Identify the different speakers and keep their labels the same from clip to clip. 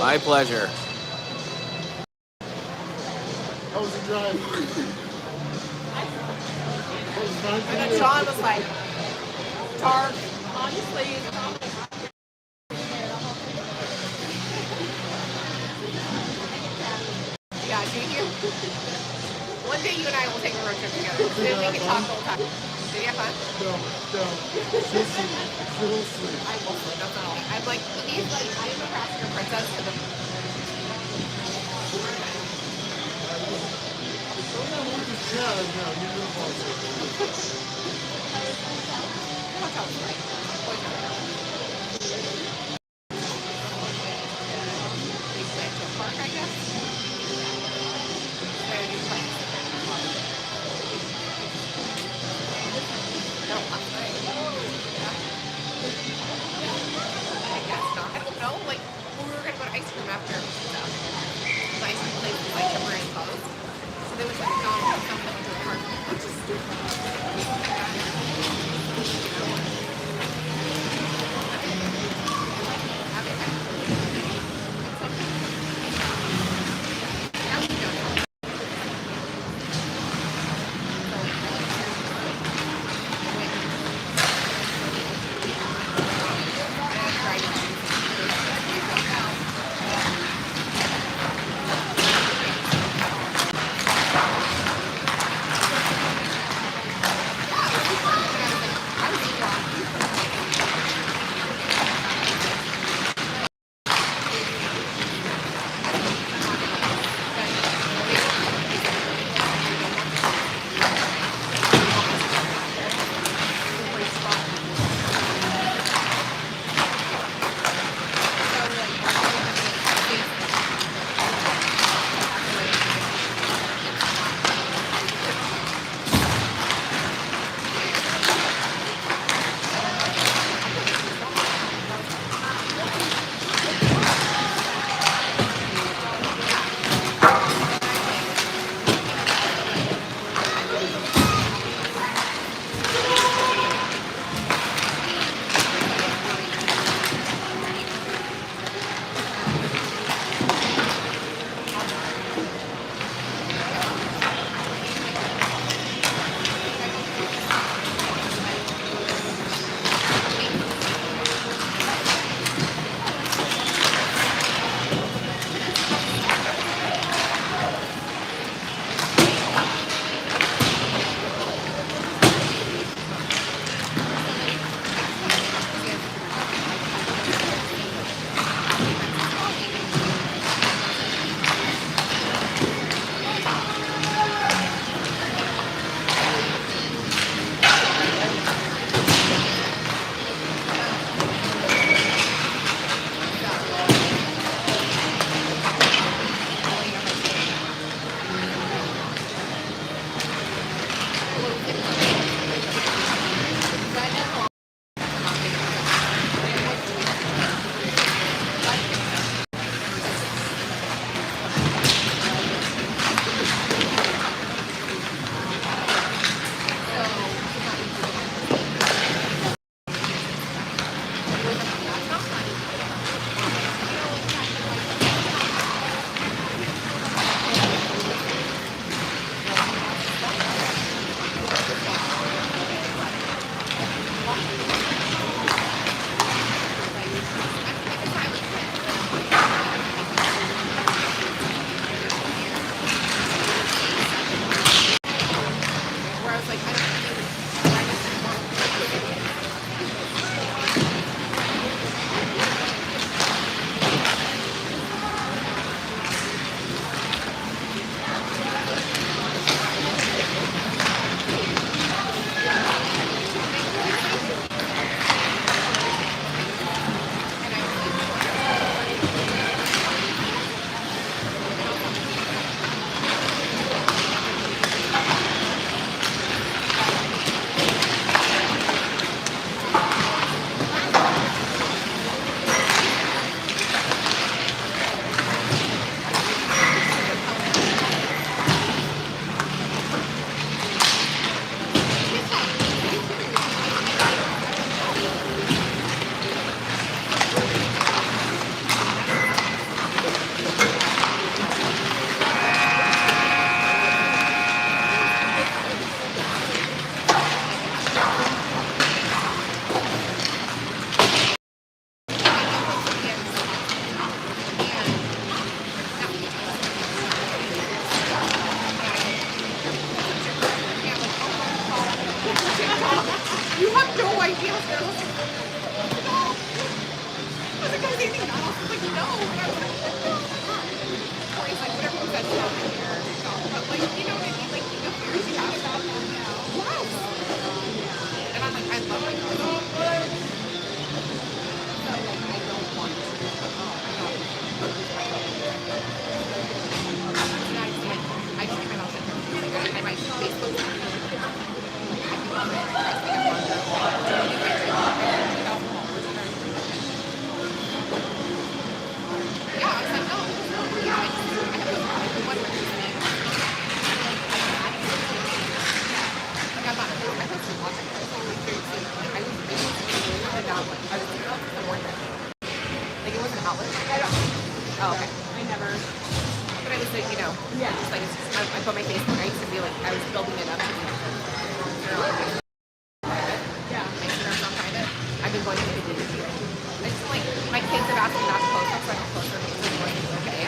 Speaker 1: My pleasure.
Speaker 2: How was the drive?
Speaker 3: And then Sean was like, dark. Honestly, yeah, do you? One day you and I will take a road trip together. Then we can talk the whole time. Did you have fun?
Speaker 2: No. She'll sleep. She'll sleep.
Speaker 3: I will sleep. That's not all. I'm like, he's like, I am a passenger princess to the.
Speaker 2: Don't know what the chat is now. You know about it.
Speaker 3: Watch out, right? Watch out. We went to a park, I guess. Very new place. No, last night. I guess not. I don't know. Like, we were gonna go to ice cream after stuff. The ice cream place was like temporary closed. So there was like no something that went to the park, which is Oh, okay.
Speaker 1: I never.
Speaker 3: But I was like, you know,
Speaker 1: Yeah.
Speaker 3: just like I put my face in ice to be like I was building it up to be like,
Speaker 1: Yeah.
Speaker 3: my Instagram's not private. I've been going to the video. I just like my kids have asked me not to post them, so I don't post their faces when it's okay.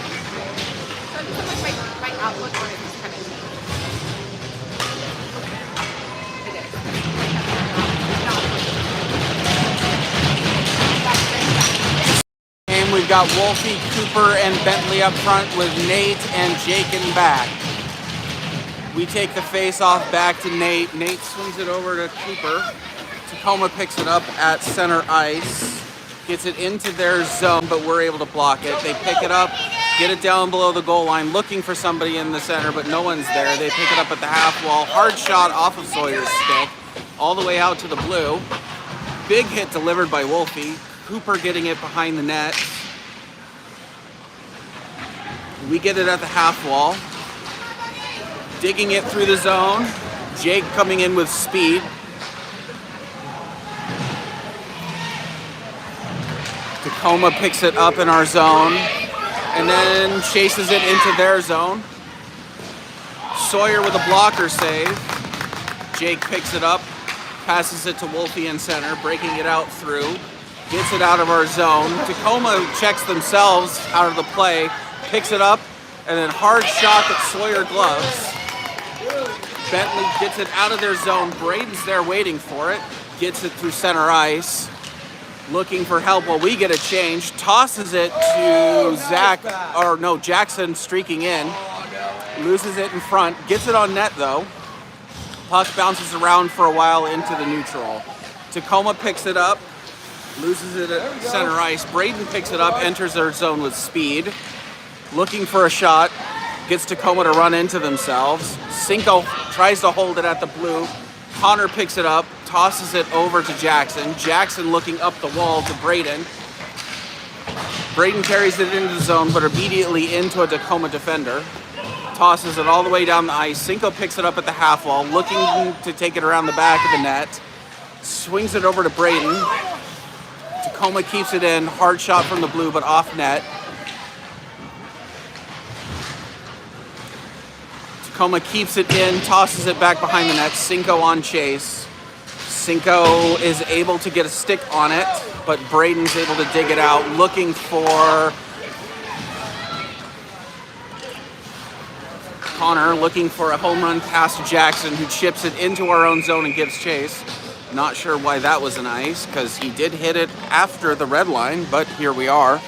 Speaker 3: So I just feel like my outlook on it is kind of changed. It is.
Speaker 4: And we've got Wolfie, Cooper, and Bentley up front with Nate and Jake in back. We take the face off back to Nate. Nate swings it over to Cooper. Tacoma picks it up at center ice. Gets it into their zone, but we're able to block it. They pick it up, get it down below the goal line, looking for somebody in the center, but no one's there. They pick it up at the half wall. Hard shot off of Sawyer's stick, all the way out to the blue. Big hit delivered by Wolfie. Cooper getting it behind the net. We get it at the half wall. Digging it through the zone. Jake coming in with speed. Tacoma picks it up in our zone and then chases it into their zone. Sawyer with a blocker save. Jake picks it up, passes it to Wolfie in center, breaking it out through. Gets it out of our zone. Tacoma checks themselves out of the play, picks it up, and then hard shot at Sawyer gloves. Bentley gets it out of their zone. Braden's there waiting for it. Gets it through center ice. Looking for help while we get a change. Tosses it to Jackson streaking in. Loses it in front. Gets it on net though. Puck bounces around for a while into the neutral. Tacoma picks it up. Loses it at center ice. Braden picks it up, enters their zone with speed. Looking for a shot. Gets Tacoma to run into themselves. Cinco tries to hold it at the blue. Connor picks it up, tosses it over to Jackson. Jackson looking up the wall to Braden. Braden carries it into the zone, but immediately into a Tacoma defender. Tosses it all the way down the ice. Cinco picks it up at the half wall, looking to take it around the back of the net. Swings it over to Braden. Tacoma keeps it in. Hard shot from the blue, but off net. Tacoma keeps it in, tosses it back behind the net. Cinco on chase. Cinco is able to get a stick on it, but Braden's able to dig it out, looking for Connor, looking for a home run pass to Jackson, who chips it into our own zone and gives chase. Not sure why that was an ice, because he did hit it after the red line, but here we are.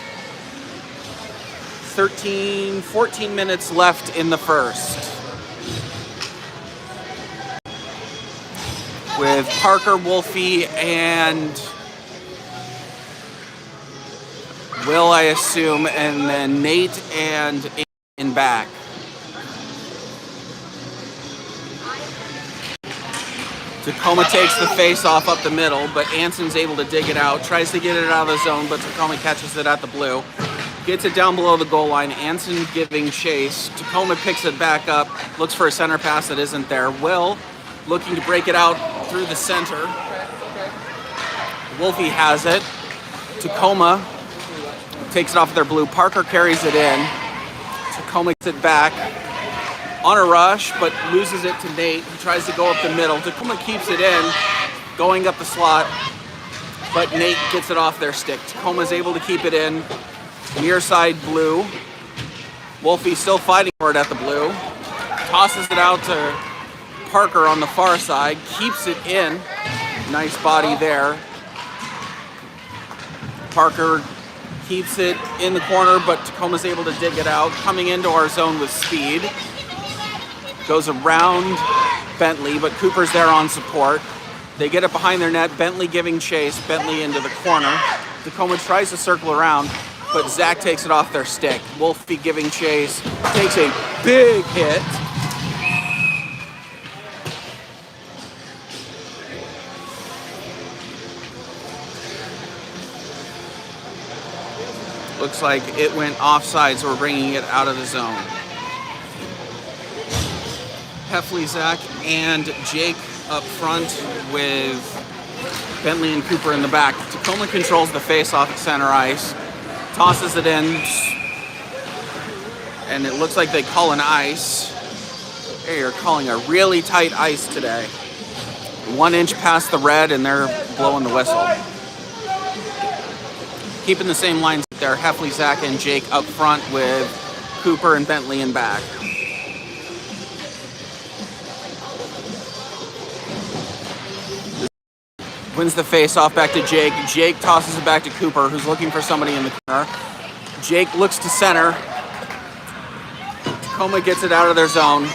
Speaker 4: 14 minutes left in the first. With Parker, Wolfie, and Will, I assume, and then Nate and in back. Tacoma takes the face off up the middle, but Anson's able to dig it out, tries to get it out of the zone, but Tacoma catches it at the blue. Gets it down below the goal line. Anson giving chase. Tacoma picks it back up, looks for a center pass that isn't there. Will looking to break it out through the center. Wolfie has it. Tacoma takes it off their blue. Parker carries it in. Tacoma gets it back on a rush, but loses it to Nate. He tries to go up the middle. Tacoma keeps it in, going up the slot, but Nate gets it off their stick. Tacoma's able to keep it in. Near side blue. Wolfie still fighting for it at the blue. Tosses it out to Parker on the far side, keeps it in. Nice body there. Parker keeps it in the corner, but Tacoma's able to dig it out. Coming into our zone with speed. Goes around Bentley, but Cooper's there on support. They get it behind their net. Bentley giving chase. Bentley into the corner. Tacoma tries to circle around, but Zach takes it off their stick. Wolfie giving chase. Takes a big hit. Looks like it went offside, so we're bringing it out of the zone. Heffley, Zach, and Jake up front with Bentley and Cooper in the back. Tacoma controls the face-off at center ice. tosses it in, and it looks like they call an ice. They are calling a really tight ice today. 1 inch past the red, and they're blowing the whistle. Keeping the same lines there, Heffley, Zach, and Jake up front with Cooper and Bentley in back. Wins the face-off back to Jake. Jake tosses it back to Cooper, who's looking for somebody in the corner. Jake looks to center. Tacoma gets it out of their zone.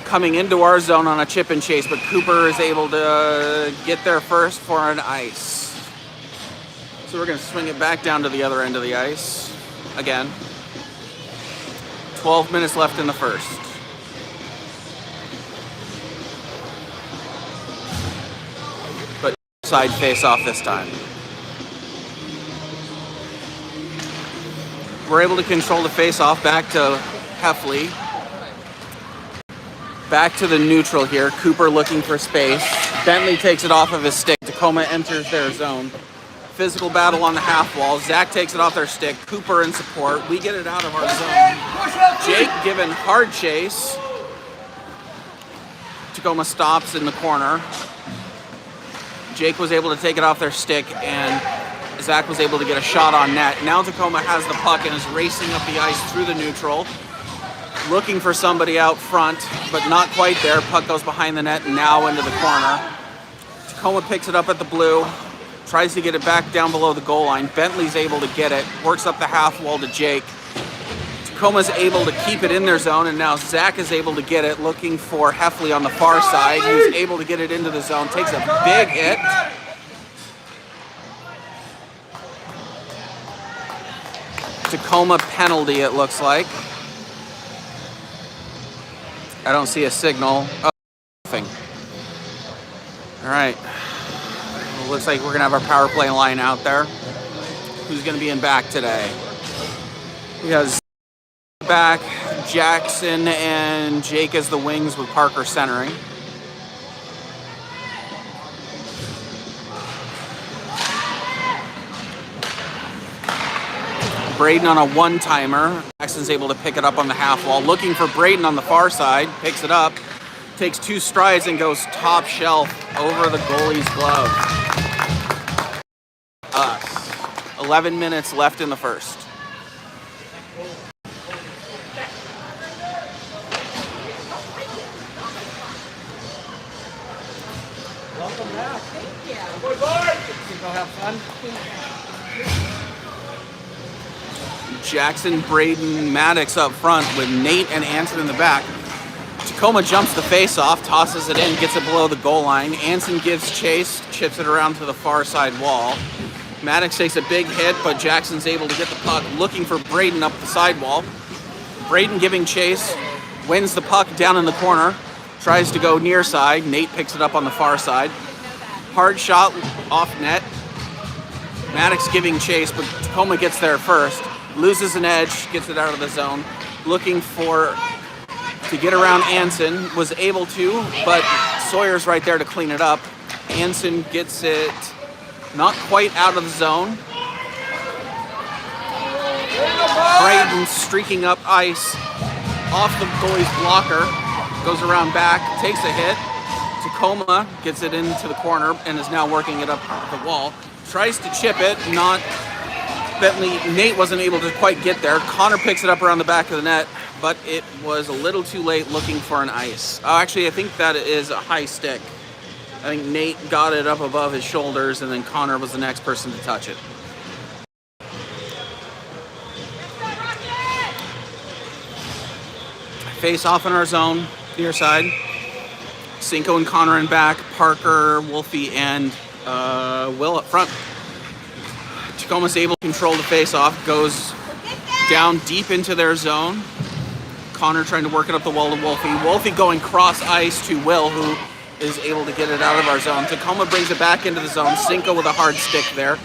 Speaker 4: Coming into our zone on a chip and chase, but Cooper is able to get there first for an ice. So we're going to swing it back down to the other end of the ice again. 12 minutes left in the first. But side face off this time. We're able to control the face off back to Heffley. Back to the neutral here. Cooper looking for space. Bentley takes it off of his stick. Tacoma enters their zone. Physical battle on the half wall. Zach takes it off their stick. Cooper in support. We get it out of our zone. Jake given hard chase. Tacoma stops in the corner. Jake was able to take it off their stick, and Zach was able to get a shot on net. Now Tacoma has the puck and is racing up the ice through the neutral. Looking for somebody out front, but not quite there. Puck goes behind the net and now into the corner. Tacoma picks it up at the blue, tries to get it back down below the goal line. Bentley's able to get it, works up the half wall to Jake. Tacoma's able to keep it in their zone, and now Zach is able to get it, looking for Heffley on the far side, who's able to get it into the zone, takes a big hit. Tacoma penalty, it looks like. I don't see a signal. Oh, nothing. All right. Well, looks like we're going to have our power play line out there. Who's going to be in back today? We have back, Jackson, and Jake as the wings with Parker centering. Braden on a one-timer. Jackson's able to pick it up on the half wall. Looking for Braden on the far side. Picks it up. Takes 2 strides and goes top shelf over the goalie's glove. 11 minutes left in the first.
Speaker 2: Welcome back.
Speaker 3: Thank you.
Speaker 2: Go have fun.
Speaker 4: Jackson, Braden, Maddox up front with Nate and Anson in the back. Tacoma jumps the face-off, tosses it in, gets it below the goal line. Anson gives chase, chips it around to the far side wall. Maddox takes a big hit, but Jackson's able to get the puck, looking for Braden up the sidewall. Braden giving chase, wins the puck down in the corner, tries to go near side. Nate picks it up on the far side. Hard shot off net. Maddox giving chase, but Tacoma gets there first. Loses an edge, gets it out of the zone. Looking to get around Anson, was able to, but Sawyer's right there to clean it up. Anson gets it not quite out of the zone. Braden streaking up ice off the goalie's blocker, goes around back, takes a hit. Tacoma gets it into the corner and is now working it up the wall. Tries to chip it, not Bentley. Nate wasn't able to quite get there. Connor picks it up around the back of the net, but it was a little too late looking for an ice. Actually, I think that is a high stick. I think Nate got it up above his shoulders, and then Connor was the next person to touch it. Face off in our zone, near side. Cinco and Connor in back. Parker, Wolfie, and Will up front. Tacoma's able to control the face-off, goes down deep into their zone. Connor trying to work it up the wall to Wolfie. Wolfie going cross ice to Will, who is able to get it out of our zone. Tacoma brings it back into the zone. Cinco with a hard stick there.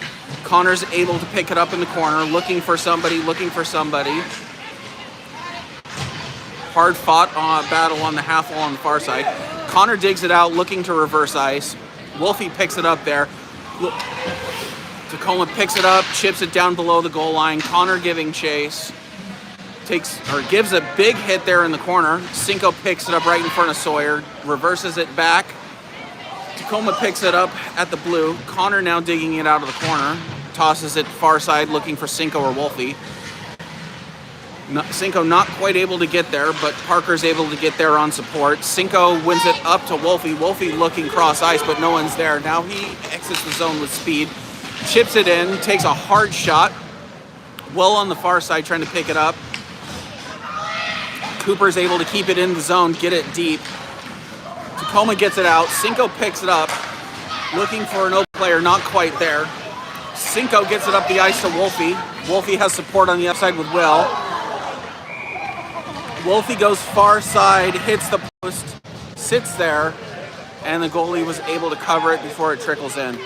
Speaker 4: Connor's able to pick it up in the corner, looking for somebody. Hard fought battle on the half wall on the far side. Connor digs it out, looking to reverse ice. Wolfie picks it up there. Tacoma picks it up, chips it down below the goal line. Connor giving chase. Gives a big hit there in the corner. Cinco picks it up right in front of Sawyer, reverses it back. Tacoma picks it up at the blue. Connor now digging it out of the corner. Tosses it far side looking for Cinco or Wolfie. Cinco not quite able to get there, but Parker's able to get there on support. Cinco wins it up to Wolfie. Wolfie looking cross ice, but no one's there. Now he exits the zone with speed. Chips it in, takes a hard shot. Well on the far side trying to pick it up. Cooper's able to keep it in the zone, get it deep. Tacoma gets it out. Cinco picks it up. Looking for an open player, not quite there. Cinco gets it up the ice to Wolfie. Wolfie has support on the upside with Will. Wolfie goes far side, hits the post, sits there, and the goalie was able to cover it before it trickles in.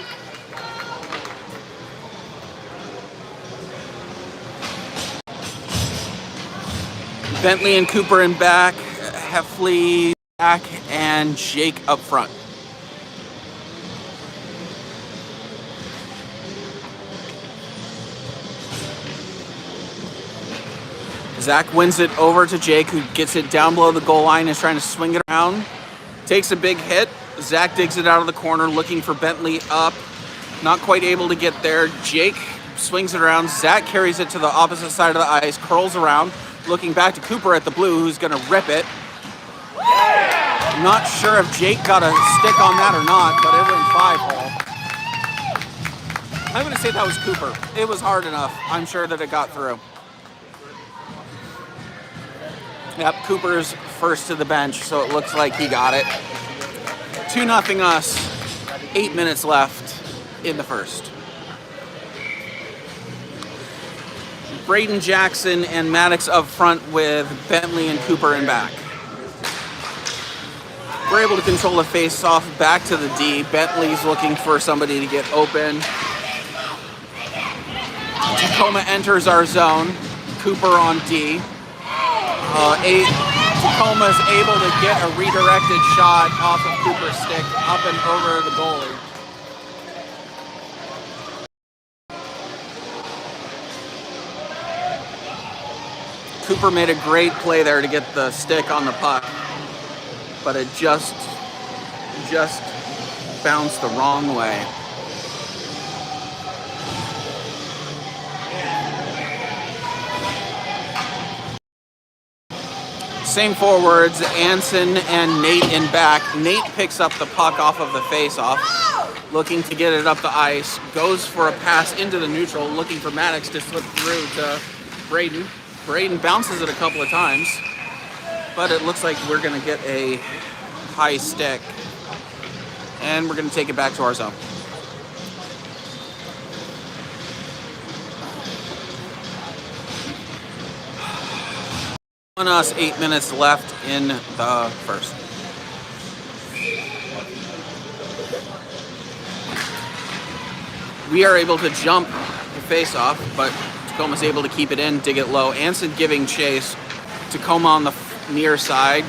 Speaker 4: Bentley and Cooper in back, Heffley back, and Jake up front. Zach wins it over to Jake, who gets it down below the goal line, is trying to swing it around. Takes a big hit. Zach digs it out of the corner, looking for Bentley up. Not quite able to get there. Jake swings it around. Zach carries it to the opposite side of the ice, curls around, looking back to Cooper at the blue, who's going to rip it. Not sure if Jake got a stick on that or not, but it went 5-hole. I'm going to say that was Cooper. It was hard enough. I'm sure that it got through. Yep, Cooper's first to the bench, so it looks like he got it. 2-0 us. 8 minutes left in the first. Braden Jackson and Maddox up front with Bentley and Cooper in back. We're able to control the face-off back to the D. Bentley's looking for somebody to get open. Tacoma enters our zone. Cooper on D. Tacoma's able to get a redirected shot off of Cooper's stick up and over the goalie. Cooper made a great play there to get the stick on the puck, but it just bounced the wrong way. Same forwards, Anson and Nate in back. Nate picks up the puck off of the face-off, looking to get it up the ice. Goes for a pass into the neutral, looking for Maddox to slip through to Braden. Braden bounces it a couple of times, but it looks like we're going to get a high stick, and we're going to take it back to our zone. On us, 8 minutes left in the first. We are able to jump the face-off, but Tacoma's able to keep it in, dig it low. Anson giving chase. Tacoma on the near side.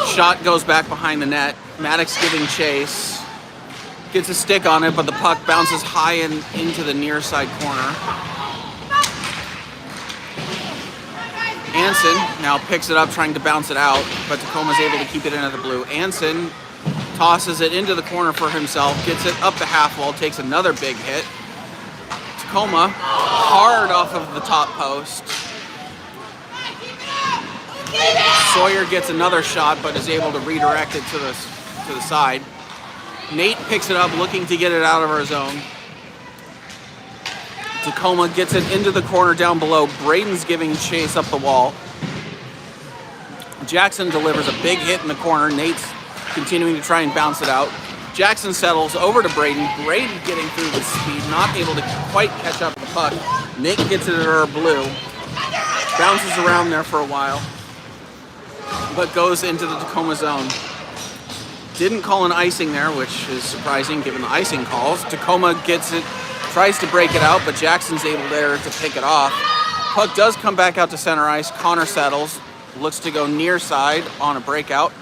Speaker 4: Shot goes back behind the net. Maddox giving chase. Gets a stick on it, but the puck bounces high into the near side corner. Anson now picks it up, trying to bounce it out, but Tacoma's able to keep it in at the blue. Anson tosses it into the corner for himself, gets it up the half wall, takes another big hit. Tacoma hard off of the top post. Sawyer gets another shot, but is able to redirect it to the side. Nate picks it up, looking to get it out of our zone. Tacoma gets it into the corner down below. Braden's giving chase up the wall. Jackson delivers a big hit in the corner. Nate's continuing to try and bounce it out. Jackson settles over to Braden. Braden getting through with speed, not able to quite catch up the puck. Nate gets it at our blue. Bounces around there for a while, but goes into the Tacoma zone. Didn't call an icing there, which is surprising given the icing calls. Tacoma gets it, tries to break it out, but Jackson's able there to pick it off. Puck does come back out to center ice. Connor settles, looks to go near side on a breakout,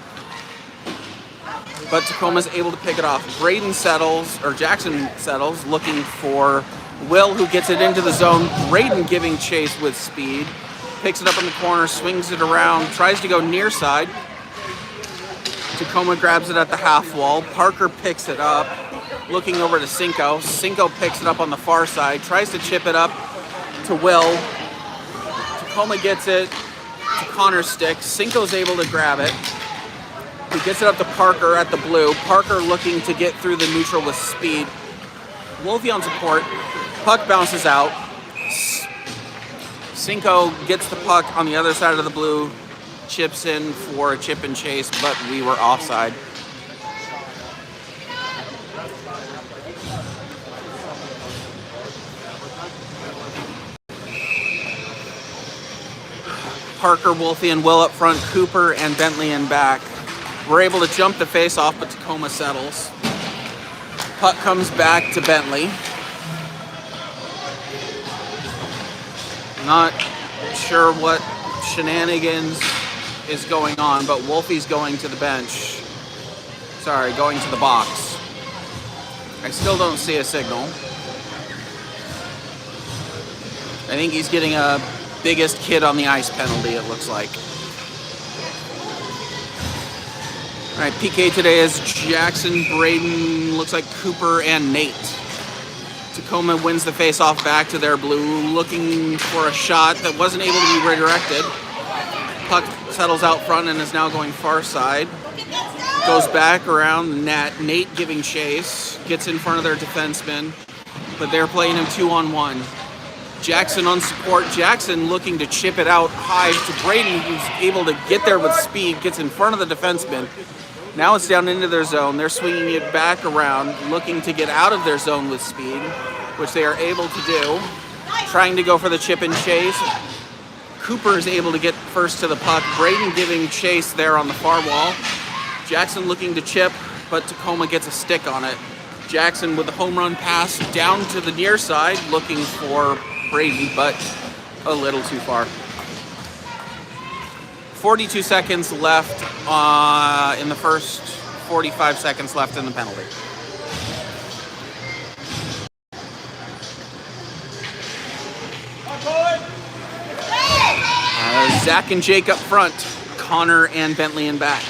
Speaker 4: but Tacoma's able to pick it off. Braden settles, or Jackson settles, looking for Will, who gets it into the zone. Braden giving chase with speed. Picks it up in the corner, swings it around, tries to go near side. Tacoma grabs it at the half wall. Parker picks it up, looking over to Cinco. Cinco picks it up on the far side, tries to chip it up to Will. Tacoma gets it to Connor's stick. Cinco's able to grab it. He gets it up to Parker at the blue. Parker looking to get through the neutral with speed. Wolfie on support. Puck bounces out. Cinco gets the puck on the other side of the blue. Chips in for a chip and chase, but we were offside. Parker, Wolfie, and Will up front. Cooper and Bentley in back. We're able to jump the face-off, but Tacoma settles. Puck comes back to Bentley. Not sure what shenanigans is going on, but Wolfie's going to the bench. Sorry, going to the box. I still don't see a signal. I think he's getting a biggest kid on the ice penalty, it looks like. All right, PK today is Jackson, Braden, looks like Cooper, and Nate. Tacoma wins the face-off back to their blue, looking for a shot that wasn't able to be redirected. Puck settles out front and is now going far side. Goes back around the net. Nate giving chase, gets in front of their defenseman, but they're playing him 2-on-1. Jackson on support. Jackson looking to chip it out high to Braden, who's able to get there with speed, gets in front of the defenseman. Now it's down into their zone. They're swinging it back around, looking to get out of their zone with speed, which they are able to do. Trying to go for the chip and chase. Cooper is able to get first to the puck. Braden giving chase there on the far wall. Jackson looking to chip, but Tacoma gets a stick on it. Jackson with the home run pass down to the near side, looking for Braden, but a little too far. 42 seconds left in the first, 45 seconds left in the penalty. Zach and Jake up front, Connor and Bentley in back.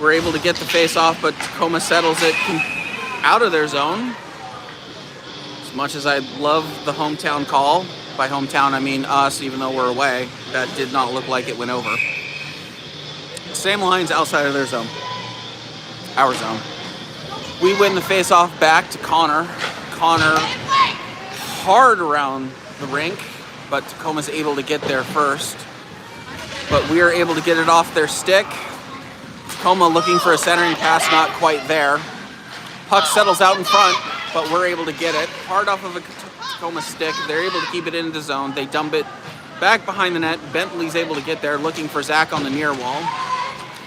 Speaker 4: We're able to get the face off, but Tacoma settles it out of their zone. As much as I love the hometown call, by hometown I mean us, even though we're away, that did not look like it went over. Same lines outside of their zone, our zone. We win the face off back to Connor. Connor hard around the rink, but Tacoma's able to get there first. But we are able to get it off their stick. Tacoma looking for a centering pass, not quite there. Puck settles out in front, but we're able to get it. Hard off of a Tacoma stick. They're able to keep it into the zone. They dump it back behind the net. Bentley's able to get there, looking for Zach on the near wall.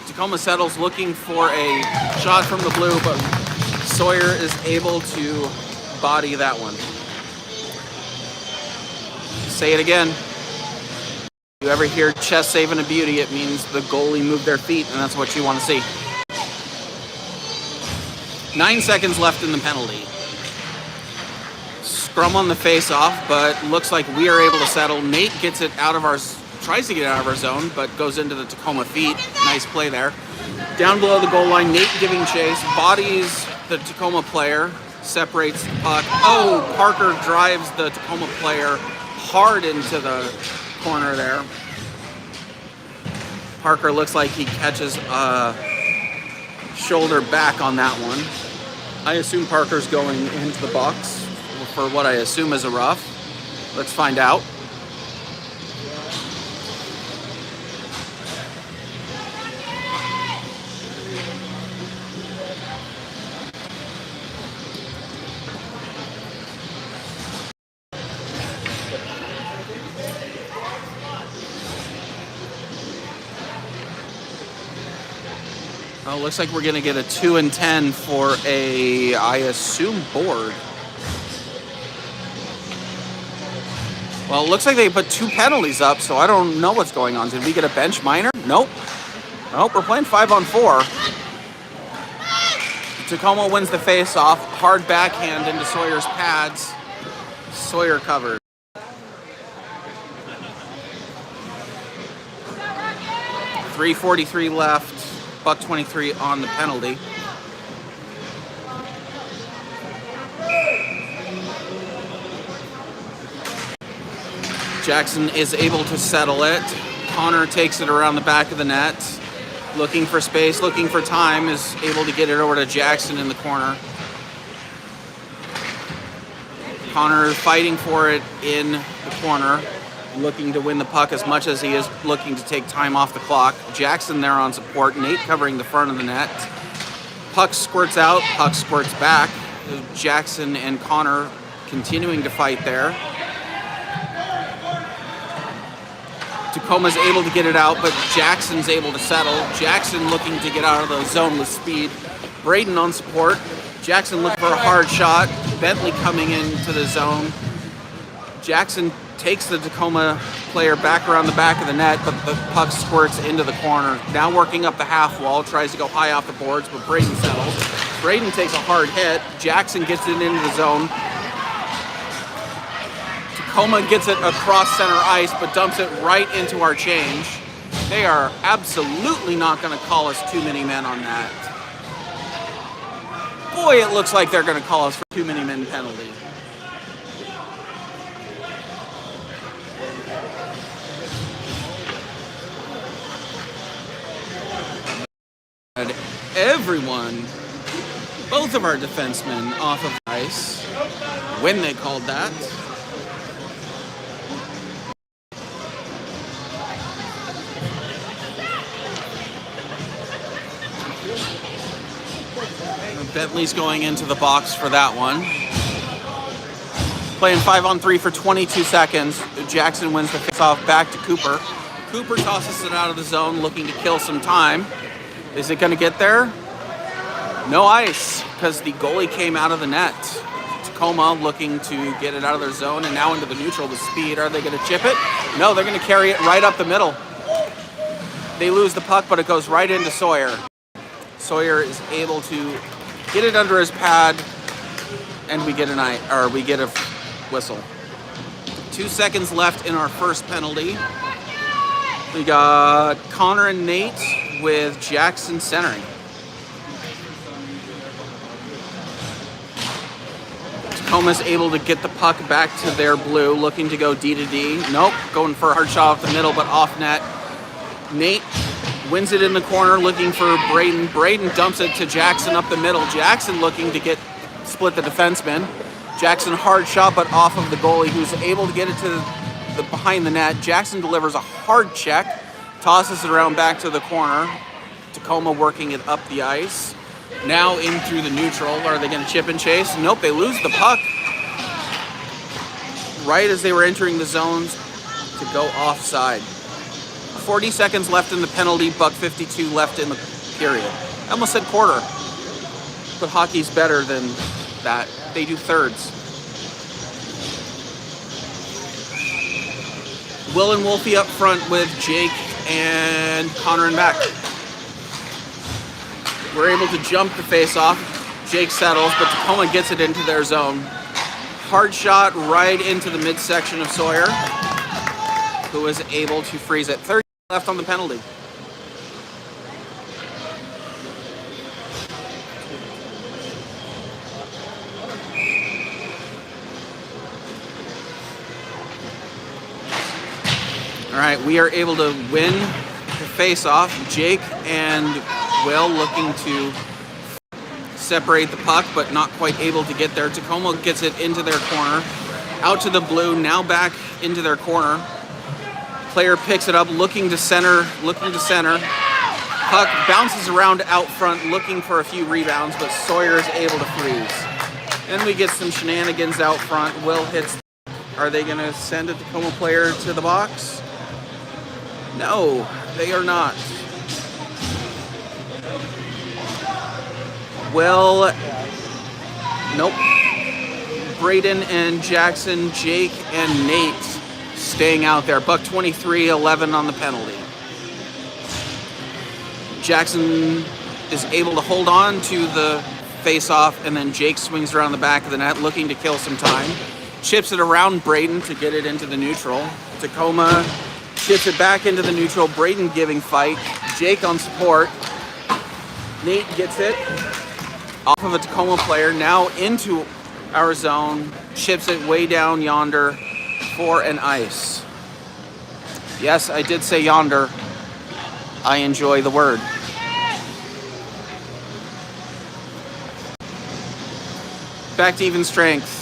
Speaker 4: Tacoma settles, looking for a shot from the blue, but Sawyer is able to body that one. Say it again. If you ever hear chest saving a beauty, it means the goalie moved their feet, and that's what you want to see. 9 seconds left in the penalty. Scrum on the face-off, but looks like we are able to settle. Nate gets it out of our, tries to get out of our zone, but goes into the Tacoma feet. Nice play there. Down below the goal line, Nate giving chase, bodies the Tacoma player, separates the puck. Oh, Parker drives the Tacoma player hard into the corner there. Parker looks like he catches a shoulder back on that one. I assume Parker's going into the box for what I assume is a rough. Let's find out. Oh, looks like we're gonna get a 2 and 10 for a, I assume, board. Well, it looks like they put 2 penalties up, so I don't know what's going on. Did we get a bench minor? Nope. Nope, we're playing 5-on-4. Tacoma wins the face-off. Hard backhand into Sawyer's pads. Sawyer covered. 3:43 left. Buck 23 on the penalty. Jackson is able to settle it. Connor takes it around the back of the net. Looking for space, looking for time, is able to get it over to Jackson in the corner. Connor fighting for it in the corner, looking to win the puck as much as he is looking to take time off the clock. Jackson there on support, Nate covering the front of the net. Puck squirts out, puck squirts back. Jackson and Connor continuing to fight there. Tacoma's able to get it out, but Jackson's able to settle. Jackson looking to get out of the zone with speed. Braden on support. Jackson looking for a hard shot. Bentley coming into the zone. Jackson takes the Tacoma player back around the back of the net, but the puck squirts into the corner. Now working up the half wall, tries to go high off the boards, but Braden settles. Braden takes a hard hit. Jackson gets it into the zone. Tacoma gets it across center ice, but dumps it right into our change. They are absolutely not going to call us too many men on that. Boy, it looks like they're going to call us for too many men penalty. And everyone, both of our defensemen off of ice when they called that. Bentley's going into the box for that one. Playing 5-on-3 for 22 seconds. Jackson wins the face-off back to Cooper. Cooper tosses it out of the zone, looking to kill some time. Is it going to get there? No ice, because the goalie came out of the net. Tacoma looking to get it out of their zone and now into the neutral with speed. Are they going to chip it? No, they're going to carry it right up the middle. They lose the puck, but it goes right into Sawyer. Sawyer is able to get it under his pad, and we get a whistle. 2 seconds left in our first penalty. We got Connor and Nate with Jackson centering. Tacoma's able to get the puck back to their blue, looking to go D to D. Nope, going for a hard shot off the middle, but off net. Nate wins it in the corner, looking for Braden. Braden dumps it to Jackson up the middle. Jackson looking to split the defenseman. Jackson hard shot, but off of the goalie, who's able to get it to the behind the net. Jackson delivers a hard check, tosses it around back to the corner. Tacoma working it up the ice. Now in through the neutral. Are they going to chip and chase? Nope, they lose the puck right as they were entering the zones to go offside. 40 seconds left in the penalty, buck 52 left in the period. I almost said quarter, but hockey's better than that. They do thirds. Will and Wolfie up front with Jake and Connor and back. We're able to jump the face-off. Jake settles, but Tacoma gets it into their zone. Hard shot right into the midsection of Sawyer, who is able to freeze it. 30 left on the penalty. All right, we are able to win the face-off. Jake and Will looking to separate the puck, but not quite able to get there. Tacoma gets it into their corner, out to the blue, now back into their corner. Player picks it up, looking to center. Puck bounces around out front, looking for a few rebounds, but Sawyer is able to freeze. Then we get some shenanigans out front. Will hits. Are they going to send a Tacoma player to the box? No, they are not. Will, nope. Braden and Jackson, Jake and Nate staying out there. Buck 23, 11 on the penalty. Jackson is able to hold on to the face off, and then Jake swings around the back of the net looking to kill some time. Chips it around Braden to get it into the neutral. Tacoma chips it back into the neutral. Braden giving fight. Jake on support. Nate gets it off of a Tacoma player, now into our zone. Chips it way down yonder for an ice. Yes, I did say yonder. I enjoy the word. Back to even strength.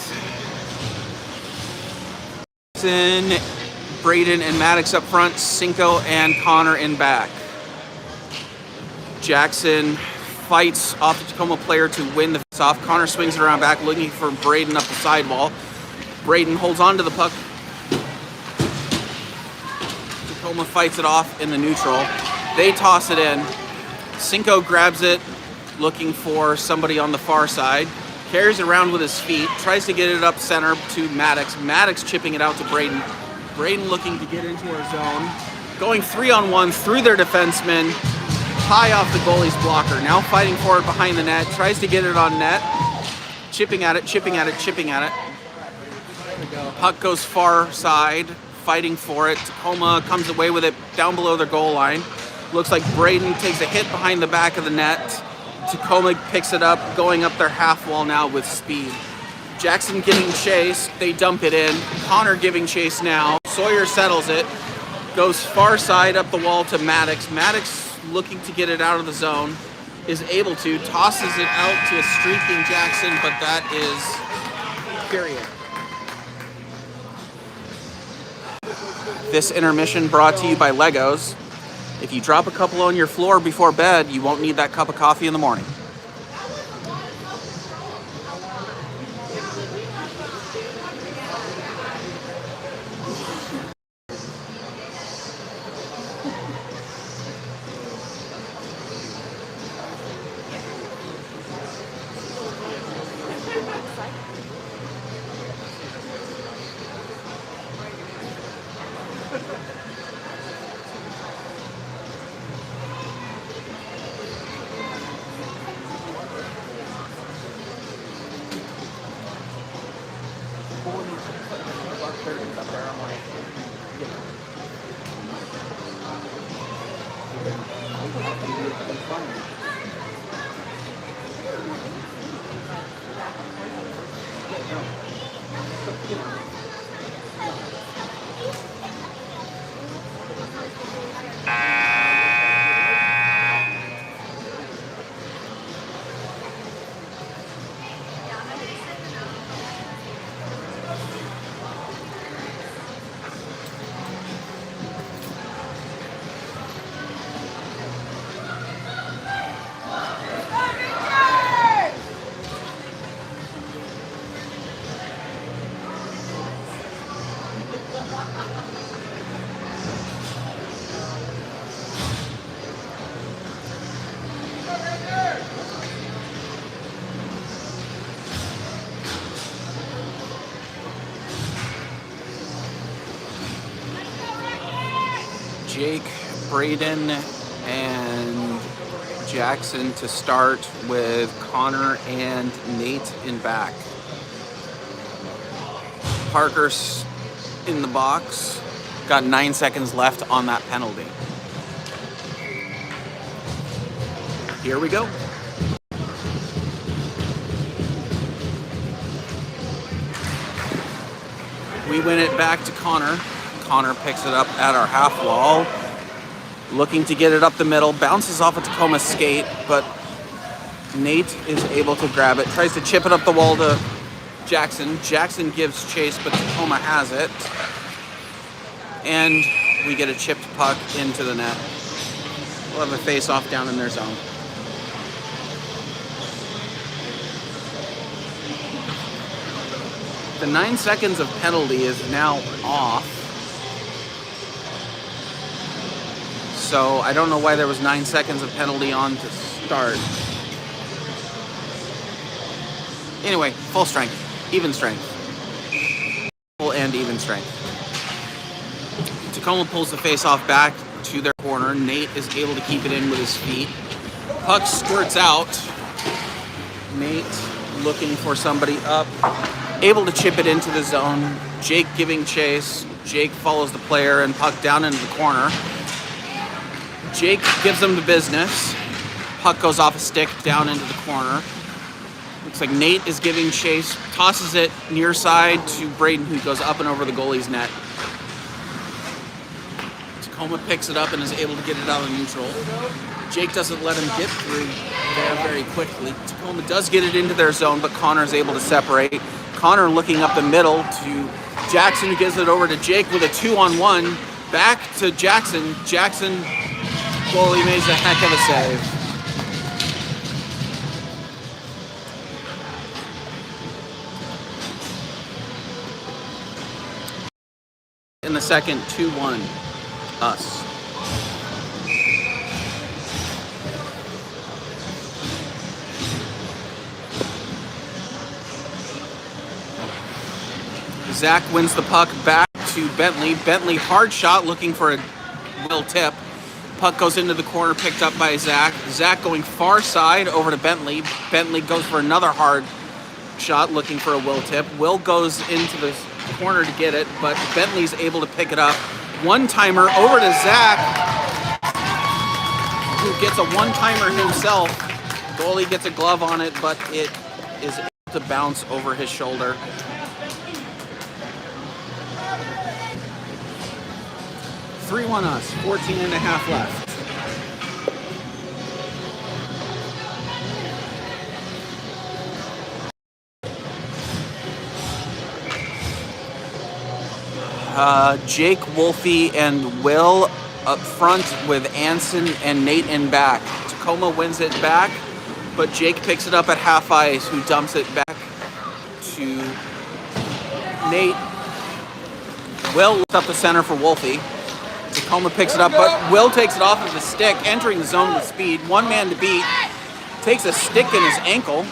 Speaker 4: Braden and Maddox up front, Cinco and Connor in back. Jackson fights off the Tacoma player to win the face-off. Connor swings it around back, looking for Braden up the sidewall. Braden holds on to the puck. Tacoma fights it off in the neutral. They toss it in. Cinco grabs it, looking for somebody on the far side. Carries it around with his feet, tries to get it up center to Maddox. Maddox chipping it out to Braden. Braden looking to get into our zone. Going 3-on-1 through their defenseman, high off the goalie's blocker. Now fighting for it behind the net. Tries to get it on net. Chipping at it, chipping at it, chipping at it. Puck goes far side, fighting for it. Tacoma comes away with it down below their goal line. Looks like Braden takes a hit behind the back of the net. Tacoma picks it up, going up their half wall now with speed. Jackson getting chase, they dump it in. Connor giving chase now. Sawyer settles it, goes far side up the wall to Maddox. Maddox looking to get it out of the zone, is able to, tosses it out to a streaking Jackson, but that is period. This intermission brought to you by Legos. If you drop a couple on your floor before bed, you won't need that cup of coffee in the morning. Jake, Braden, and Jackson to start with Connor and Nate in back. Parker's in the box. Got 9 seconds left on that penalty. Here we go. We win it back to Connor. Connor picks it up at our half wall. Looking to get it up the middle. Bounces off a Tacoma skate, but Nate is able to grab it. Tries to chip it up the wall to Jackson. Jackson gives chase, but Tacoma has it. And we get a chipped puck into the net. We'll have a face-off down in their zone. The 9 seconds of penalty is now off. So I don't know why there was 9 seconds of penalty on to start. Anyway, full strength, even strength. Full and even strength. Tacoma pulls the face-off back to their corner. Nate is able to keep it in with his feet. Puck squirts out. Nate looking for somebody up, able to chip it into the zone. Jake giving chase. Jake follows the player and puck down into the corner. Jake gives them the business. Puck goes off a stick down into the corner. Looks like Nate is giving chase, tosses it near side to Braden, who goes up and over the goalie's net. Tacoma picks it up and is able to get it out of neutral. Jake doesn't let him get through there very quickly. Tacoma does get it into their zone, but Connor is able to separate. Connor looking up the middle to Jackson, who gives it over to Jake with a 2-on-1. Back to Jackson. Jackson, goalie, makes a heck of a save. In the second, 2-1, us. Zach wins the puck back to Bentley. Bentley, hard shot, looking for a Will tip. Puck goes into the corner, picked up by Zach. Zach going far side over to Bentley. Bentley goes for another hard shot, looking for a Will tip. Will goes into the corner to get it, but Bentley's able to pick it up. One-timer over to Zach, who gets a one-timer himself. Goalie gets a glove on it, but it is able to bounce over his shoulder. 3-1 us, 14 and a half left. Jake, Wolfie, and Will up front with Anson and Nate in back. Tacoma wins it back, but Jake picks it up at half ice, who dumps it back to Nate. Will looks up the center for Wolfie. Tacoma picks it up, but Will takes it off of the stick, entering the zone with speed. One man to beat. Takes a stick in his ankle.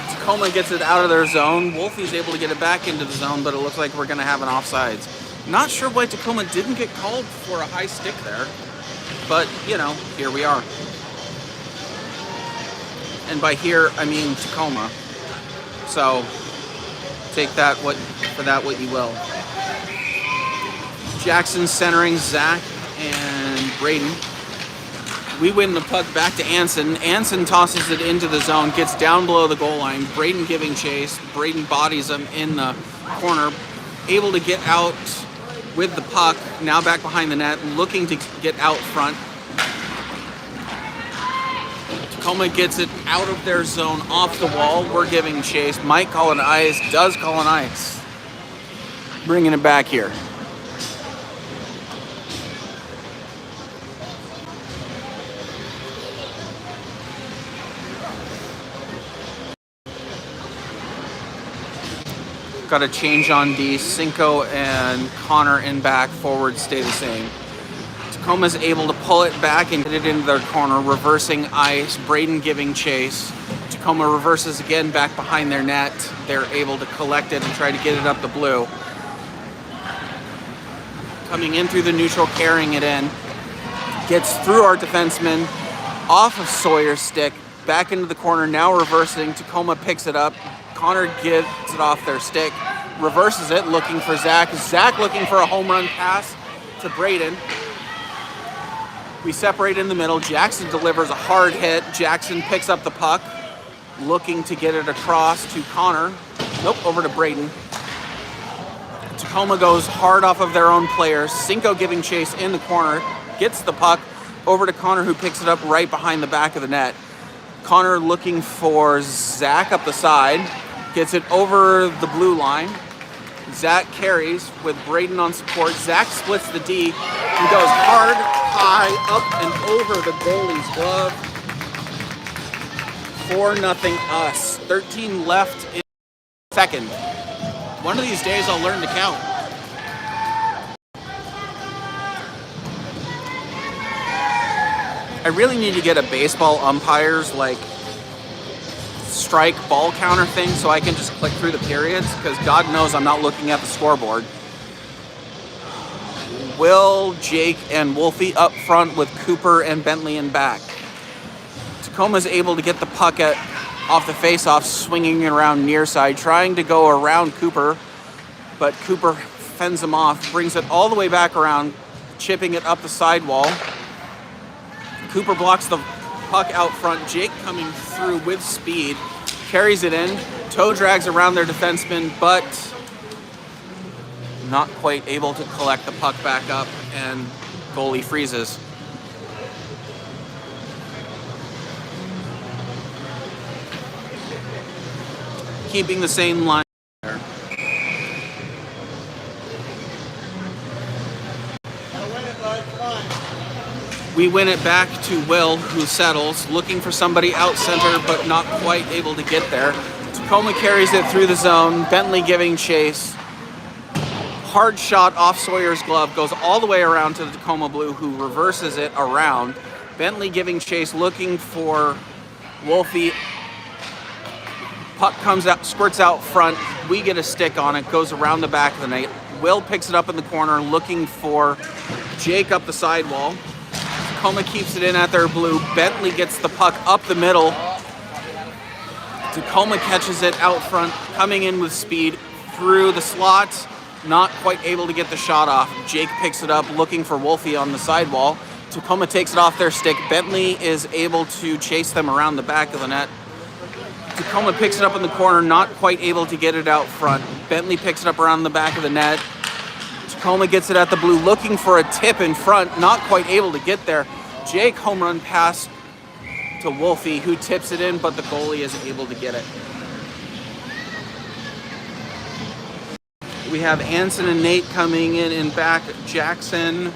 Speaker 4: Tacoma gets it out of their zone. Wolfie's able to get it back into the zone, but it looks like we're going to have an offsides. Not sure why Tacoma didn't get called for a high stick there, but, you know, here we are. And by here, I mean Tacoma. So, take that what you will. Jackson centering Zach and Braden. We win the puck back to Anson. Anson tosses it into the zone, gets down below the goal line. Braden giving chase. Braden bodies him in the corner. Able to get out with the puck. Now back behind the net, looking to get out front. Tacoma gets it out of their zone, off the wall. We're giving chase. Mike call an ice, does call an ice. Bringing it back here. Got a change on D. Cinco and Connor in back. Forward stay the same. Tacoma's able to pull it back and get it into their corner. Reversing ice. Braden giving chase. Tacoma reverses again back behind their net. They're able to collect it and try to get it up the blue. Coming in through the neutral, carrying it in. Gets through our defenseman. Off of Sawyer's stick. Back into the corner. Now reversing. Tacoma picks it up. Connor gets it off their stick, reverses it, looking for Zach. Zach looking for a home run pass to Braden. We separate in the middle. Jackson delivers a hard hit. Jackson picks up the puck, looking to get it across to Connor. Nope, over to Braden. Tacoma goes hard off of their own players. Cinco giving chase in the corner, gets the puck over to Connor, who picks it up right behind the back of the net. Connor looking for Zach up the side. Gets it over the blue line. Zach carries with Braden on support. Zach splits the D. He goes hard, high, up and over the goalie's glove. 4-0 us. 13 left in second. One of these days I'll learn to count. I really need to get a baseball umpire's strike ball counter thing so I can just click through the periods, because God knows I'm not looking at the scoreboard. Will, Jake, and Wolfie up front with Cooper and Bentley in back. Tacoma's able to get the puck off the face-off, swinging it around near side, trying to go around Cooper, but Cooper fends him off, brings it all the way back around, chipping it up the sidewall. Cooper blocks the puck out front. Jake coming through with speed, carries it in, toe drags around their defenseman, but not quite able to collect the puck back up, and goalie freezes. Keeping the same line there. We win it back to Will, who settles, looking for somebody out center, but not quite able to get there. Tacoma carries it through the zone, Bentley giving chase. Hard shot off Sawyer's glove, goes all the way around to the Tacoma Blue, who reverses it around. Bentley giving chase, looking for Wolfie. Puck comes out, squirts out front. We get a stick on it, goes around the back of the net. Will picks it up in the corner, looking for Jake up the sidewall. Tacoma keeps it in at their blue. Bentley gets the puck up the middle. Tacoma catches it out front, coming in with speed through the slot. Not quite able to get the shot off. Jake picks it up, looking for Wolfie on the sidewall. Tacoma takes it off their stick. Bentley is able to chase them around the back of the net. Tacoma picks it up in the corner, not quite able to get it out front. Bentley picks it up around the back of the net. Tacoma gets it at the blue, looking for a tip in front, not quite able to get there. Jake home run pass to Wolfie, who tips it in, but the goalie is able to get it. We have Anson and Nate coming in back. Jackson,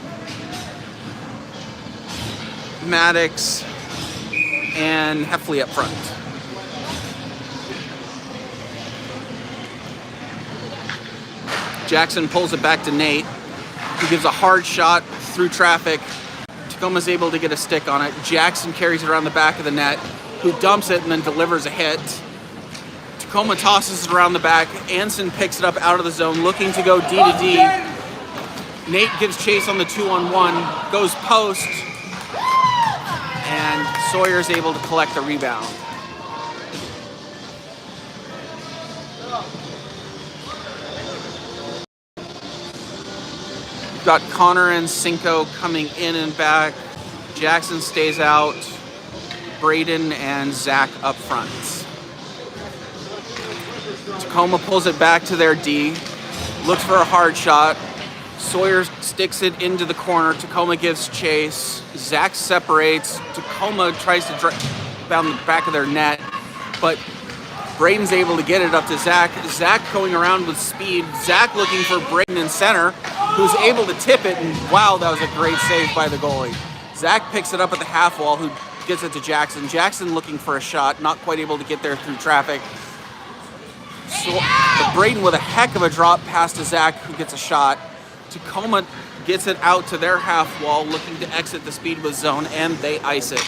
Speaker 4: Maddox, and Heffley up front. Jackson pulls it back to Nate, who gives a hard shot through traffic. Tacoma's able to get a stick on it. Jackson carries it around the back of the net, who dumps it and then delivers a hit. Tacoma tosses it around the back. Anson picks it up out of the zone, looking to go D to D. Nate gives chase on the 2-on-1, goes post, and Sawyer's able to collect the rebound. We've got Connor and Cinco coming in and back. Jackson stays out. Braden and Zach up front. Tacoma pulls it back to their D, looks for a hard shot. Sawyer sticks it into the corner. Tacoma gives chase. Zach separates. Tacoma tries to drive down the back of their net, but Braden's able to get it up to Zach. Zach going around with speed. Zach looking for Braden in center, who's able to tip it, and wow, that was a great save by the goalie. Zach picks it up at the half wall, who gets it to Jackson. Jackson looking for a shot, not quite able to get there through traffic. So Braden with a heck of a drop pass to Zach, who gets a shot. Tacoma gets it out to their half wall, looking to exit the Speedway zone, and they ice it.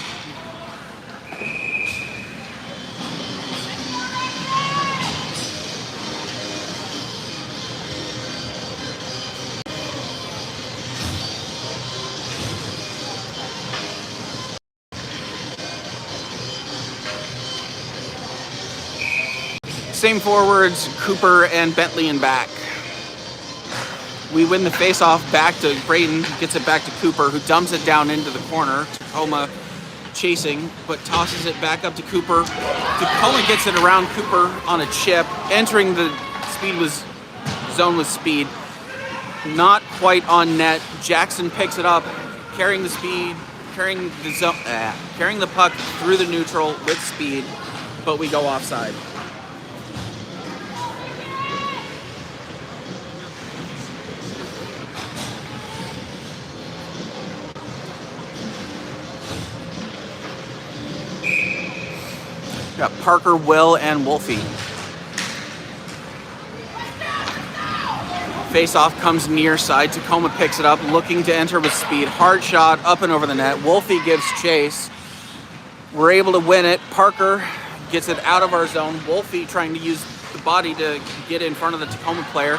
Speaker 4: Same forwards, Cooper and Bentley in back. We win the face-off back to Braden, gets it back to Cooper, who dumps it down into the corner. Tacoma chasing, but tosses it back up to Cooper. Tacoma gets it around Cooper on a chip, entering the zone with speed. Not quite on net. Jackson picks it up, carrying the speed, carrying the puck through the neutral with speed, but we go offside. Got Parker, Will, and Wolfie. Face-off comes near side. Tacoma picks it up, looking to enter with speed. Hard shot up and over the net. Wolfie gives chase. We're able to win it. Parker gets it out of our zone. Wolfie trying to use the body to get in front of the Tacoma player.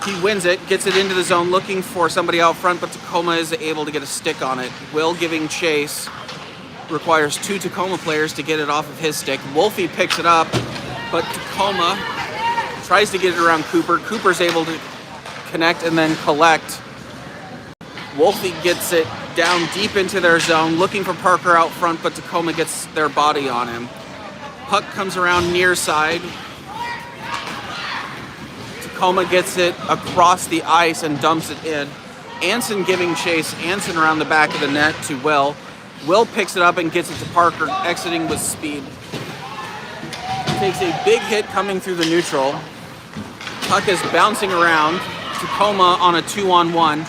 Speaker 4: He wins it, gets it into the zone, looking for somebody out front, but Tacoma is able to get a stick on it. Will giving chase. Requires 2 Tacoma players to get it off of his stick. Wolfie picks it up, but Tacoma tries to get it around Cooper. Cooper's able to connect and then collect. Wolfie gets it down deep into their zone, looking for Parker out front, but Tacoma gets their body on him. Puck comes around near side. Tacoma gets it across the ice and dumps it in. Anson giving chase. Anson around the back of the net to Will. Will picks it up and gets it to Parker, exiting with speed. Takes a big hit coming through the neutral. Puck is bouncing around. Tacoma on a 2-on-1.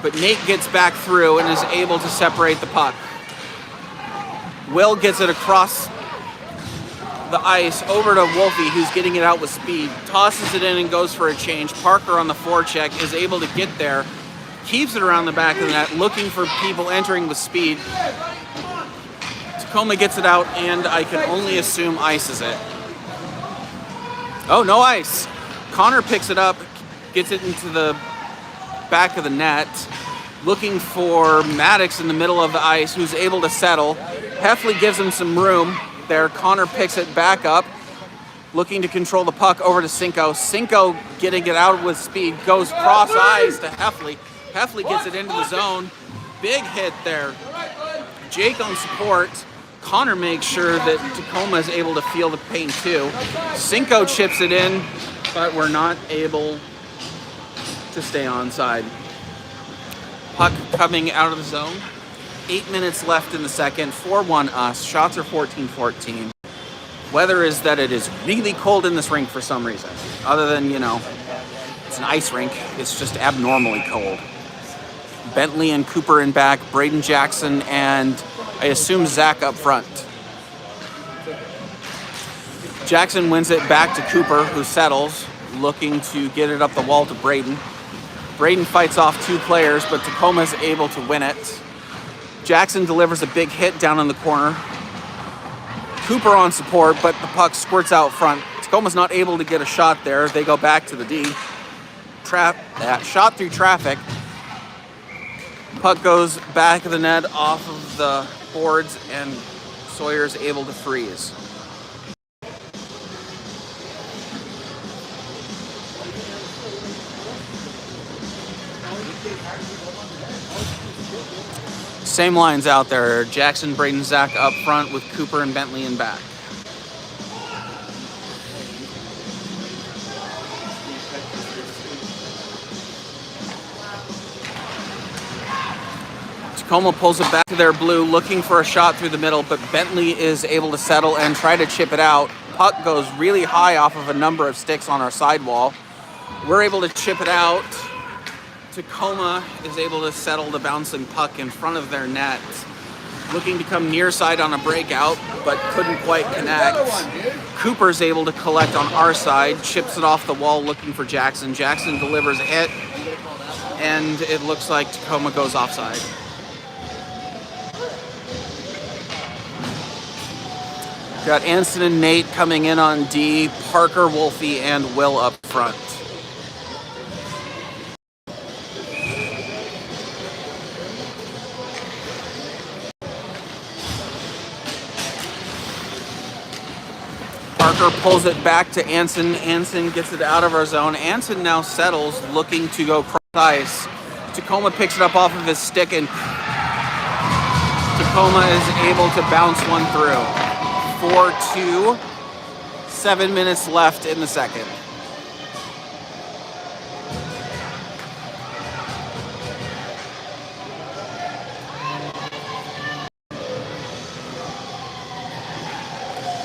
Speaker 4: But Nate gets back through and is able to separate the puck. Will gets it across the ice over to Wolfie, who's getting it out with speed. Tosses it in and goes for a change. Parker on the forecheck is able to get there. Keeps it around the back of the net, looking for people entering with speed. Tacoma gets it out, and I can only assume ices it. Oh, no ice. Connor picks it up, gets it into the back of the net, looking for Maddox in the middle of the ice, who's able to settle. Heffley gives him some room there. Connor picks it back up, looking to control the puck over to Cinco. Cinco getting it out with speed, goes cross eyes to Heffley. Heffley gets it into the zone. Big hit there. Jake on support. Connor makes sure that Tacoma is able to feel the pain too. Cinco chips it in, but we're not able to stay onside. Puck coming out of the zone. 8 minutes left in the second. 4-1 us. Shots are 14-14. Weather is that it is really cold in this rink for some reason. Other than, it's an ice rink. It's just abnormally cold. Bentley and Cooper in back. Braden Jackson and I assume Zach up front. Jackson wins it back to Cooper, who settles, looking to get it up the wall to Braden. Braden fights off 2 players, but Tacoma is able to win it. Jackson delivers a big hit down in the corner. Cooper on support, but the puck squirts out front. Tacoma's not able to get a shot there. They go back to the D. Shot through traffic. Puck goes back of the net off of the boards, and Sawyer's able to freeze. Same lines out there. Jackson, Braden, Zach up front with Cooper and Bentley in back. Tacoma pulls it back to their blue, looking for a shot through the middle, but Bentley is able to settle and try to chip it out. Puck goes really high off of a number of sticks on our sidewall. We're able to chip it out. Tacoma is able to settle the bouncing puck in front of their net, looking to come near side on a breakout, but couldn't quite connect. Cooper's able to collect on our side, chips it off the wall looking for Jackson. Jackson delivers a hit, and it looks like Tacoma goes offside. Got Anson and Nate coming in on D, Parker, Wolfie, and Will up front. Parker pulls it back to Anson. Anson gets it out of our zone. Anson now settles, looking to go cross ice. Tacoma picks it up off of his stick, and Tacoma is able to bounce one through. 4-2. 7 minutes left in the second.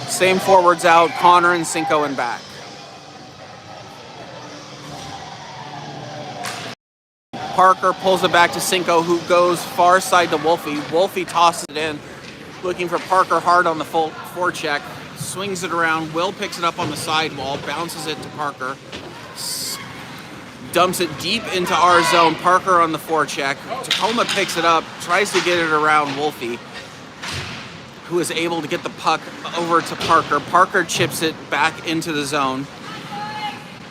Speaker 4: Same forwards out, Connor and Cinco in back. Parker pulls it back to Cinco, who goes far side to Wolfie. Wolfie tosses it in, looking for Parker hard on the full forecheck. Swings it around. Will picks it up on the sidewall, bounces it to Parker. Dumps it deep into our zone. Parker on the forecheck. Tacoma picks it up, tries to get it around Wolfie, who is able to get the puck over to Parker. Parker chips it back into the zone.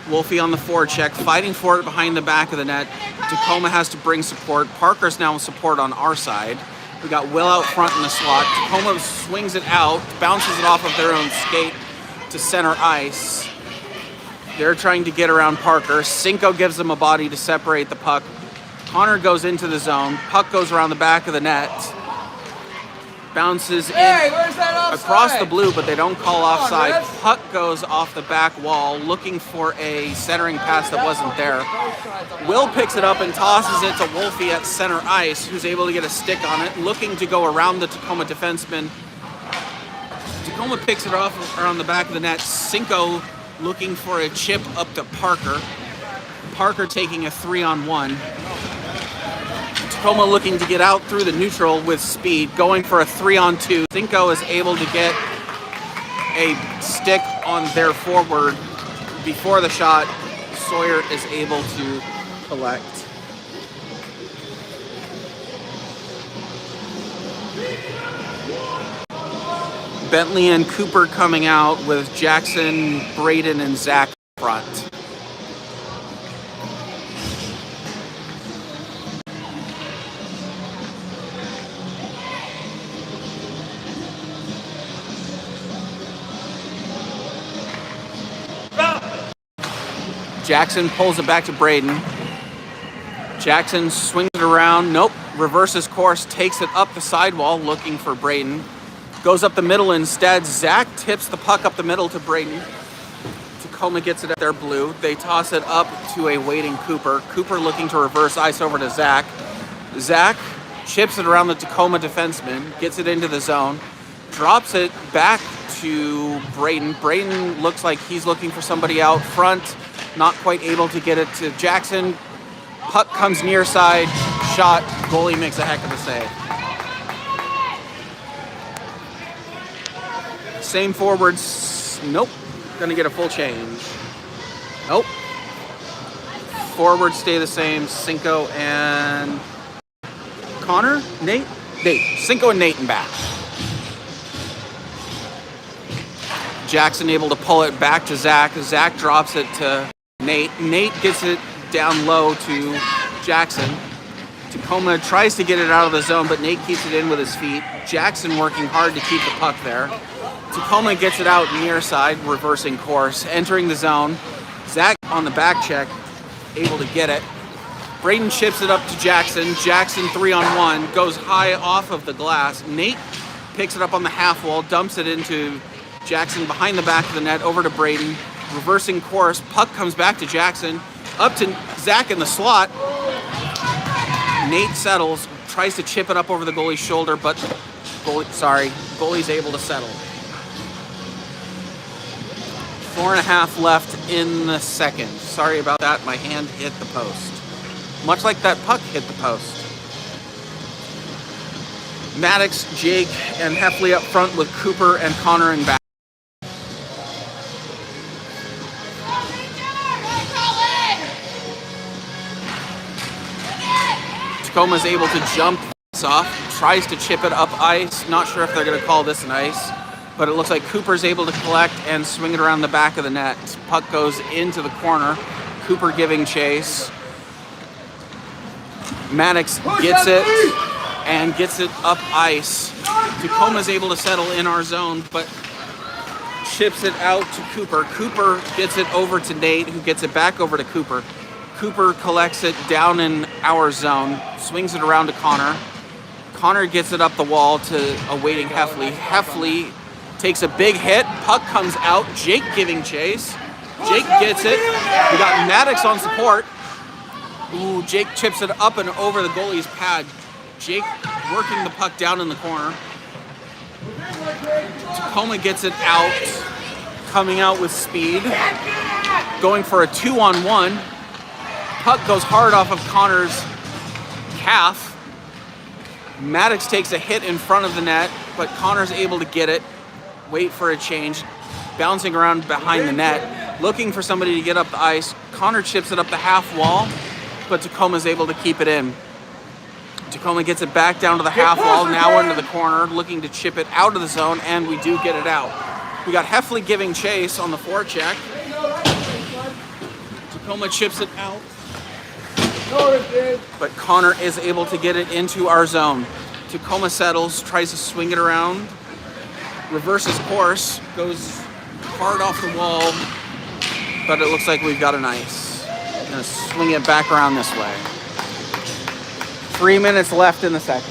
Speaker 4: Wolfie on the forecheck, fighting for it behind the back of the net. Tacoma has to bring support. Parker's now in support on our side. We got Will out front in the slot. Tacoma swings it out, bounces it off of their own skate to center ice. They're trying to get around Parker. Cinco gives them a body to separate the puck. Connor goes into the zone. Puck goes around the back of the net. Bounces in
Speaker 2: Where's that offside?
Speaker 4: across the blue, but they don't call offside.
Speaker 2: refs.
Speaker 4: Puck goes off the back wall, looking for a centering pass that wasn't there. Will picks it up and tosses it to Wolfie at center ice, who's able to get a stick on it, looking to go around the Tacoma defenseman. Tacoma picks it off around the back of the net. Cinco looking for a chip up to Parker. Parker taking a 3-on-1. Tacoma looking to get out through the neutral with speed, going for a 3-on-2. Cinco is able to get a stick on their forward before the shot. Sawyer is able to collect. Bentley and Cooper coming out with Jackson, Braden, and Zach front. Jackson pulls it back to Braden. Jackson swings it around. Nope. Reverses course. Takes it up the sidewall looking for Braden. Goes up the middle instead. Zach tips the puck up the middle to Braden. Tacoma gets it at their blue. They toss it up to a waiting Cooper. Cooper looking to reverse ice over to Zach. Zach chips it around the Tacoma defenseman. Gets it into the zone. Drops it back to Braden. Braden looks like he's looking for somebody out front. Not quite able to get it to Jackson. Puck comes near side. Shot. Goalie makes a heck of a save. Same forwards. Nope. Gonna get a full change. Nope. Forwards stay the same. Cinco and Connor? Nate? Cinco and Nate in back. Jackson able to pull it back to Zach. Zach drops it to Nate. Nate gets it down low to Jackson. Tacoma tries to get it out of the zone, but Nate keeps it in with his feet. Jackson working hard to keep the puck there. Tacoma gets it out near side, reversing course, entering the zone. Zach on the back check, able to get it. Braden chips it up to Jackson. Jackson 3-on-1, goes high off of the glass. Nate picks it up on the half wall, dumps it into Jackson behind the back of the net, over to Braden. Reversing course, puck comes back to Jackson, up to Zach in the slot. Nate settles, tries to chip it up over the goalie's shoulder, but goalie's able to settle. 4.5 left in the second. Sorry about that, my hand hit the post. Much like that puck hit the post. Maddox, Jake, and Heffley up front with Cooper and Connor in back. Tacoma's able to jump this off, tries to chip it up ice. Not sure if they're going to call this an ice, but it looks like Cooper's able to collect and swing it around the back of the net. Puck goes into the corner. Cooper giving chase. Maddox gets it and gets it up ice. Tacoma's able to settle in our zone, but chips it out to Cooper. Cooper gets it over to Nate, who gets it back over to Cooper. Cooper collects it down in our zone, swings it around to Connor. Connor gets it up the wall to a waiting Heffley. Heffley takes a big hit. Puck comes out. Jake giving chase. Jake gets it. We got Maddox on support. Ooh, Jake chips it up and over the goalie's pad. Jake working the puck down in the corner. Tacoma gets it out, coming out with speed, going for a 2-on-1. Puck goes hard off of Connor's calf. Maddox takes a hit in front of the net, but Connor's able to get it, wait for a change, bouncing around behind the net, looking for somebody to get up the ice. Connor chips it up the half wall, but Tacoma's able to keep it in. Tacoma gets it back down to the half wall, now into the corner, looking to chip it out of the zone, and we do get it out. We got Heffley giving chase on the forecheck. Tacoma chips it out, but Connor is able to get it into our zone. Tacoma settles, tries to swing it around, reverses course, goes hard off the wall, but it looks like we've got an ice. Gonna swing it back around this way. 3 minutes left in the second.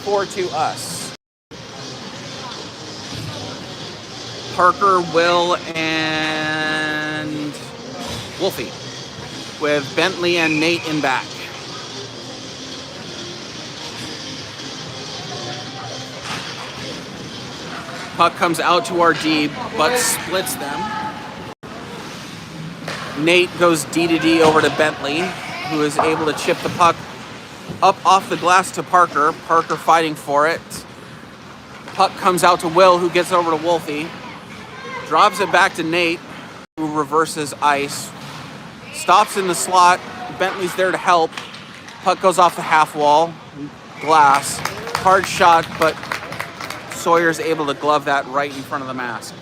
Speaker 4: 4-2 us. Parker, Will, and Wolfie, with Bentley and Nate in back. Puck comes out to our D, but splits them. Nate goes D to D over to Bentley, who is able to chip the puck up off the glass to Parker. Parker fighting for it. Puck comes out to Will, who gets over to Wolfie. Drops it back to Nate, who reverses ice. Stops in the slot. Bentley's there to help. Puck goes off the half wall. Glass. Hard shot, but Sawyer's able to glove that right in front of the mask.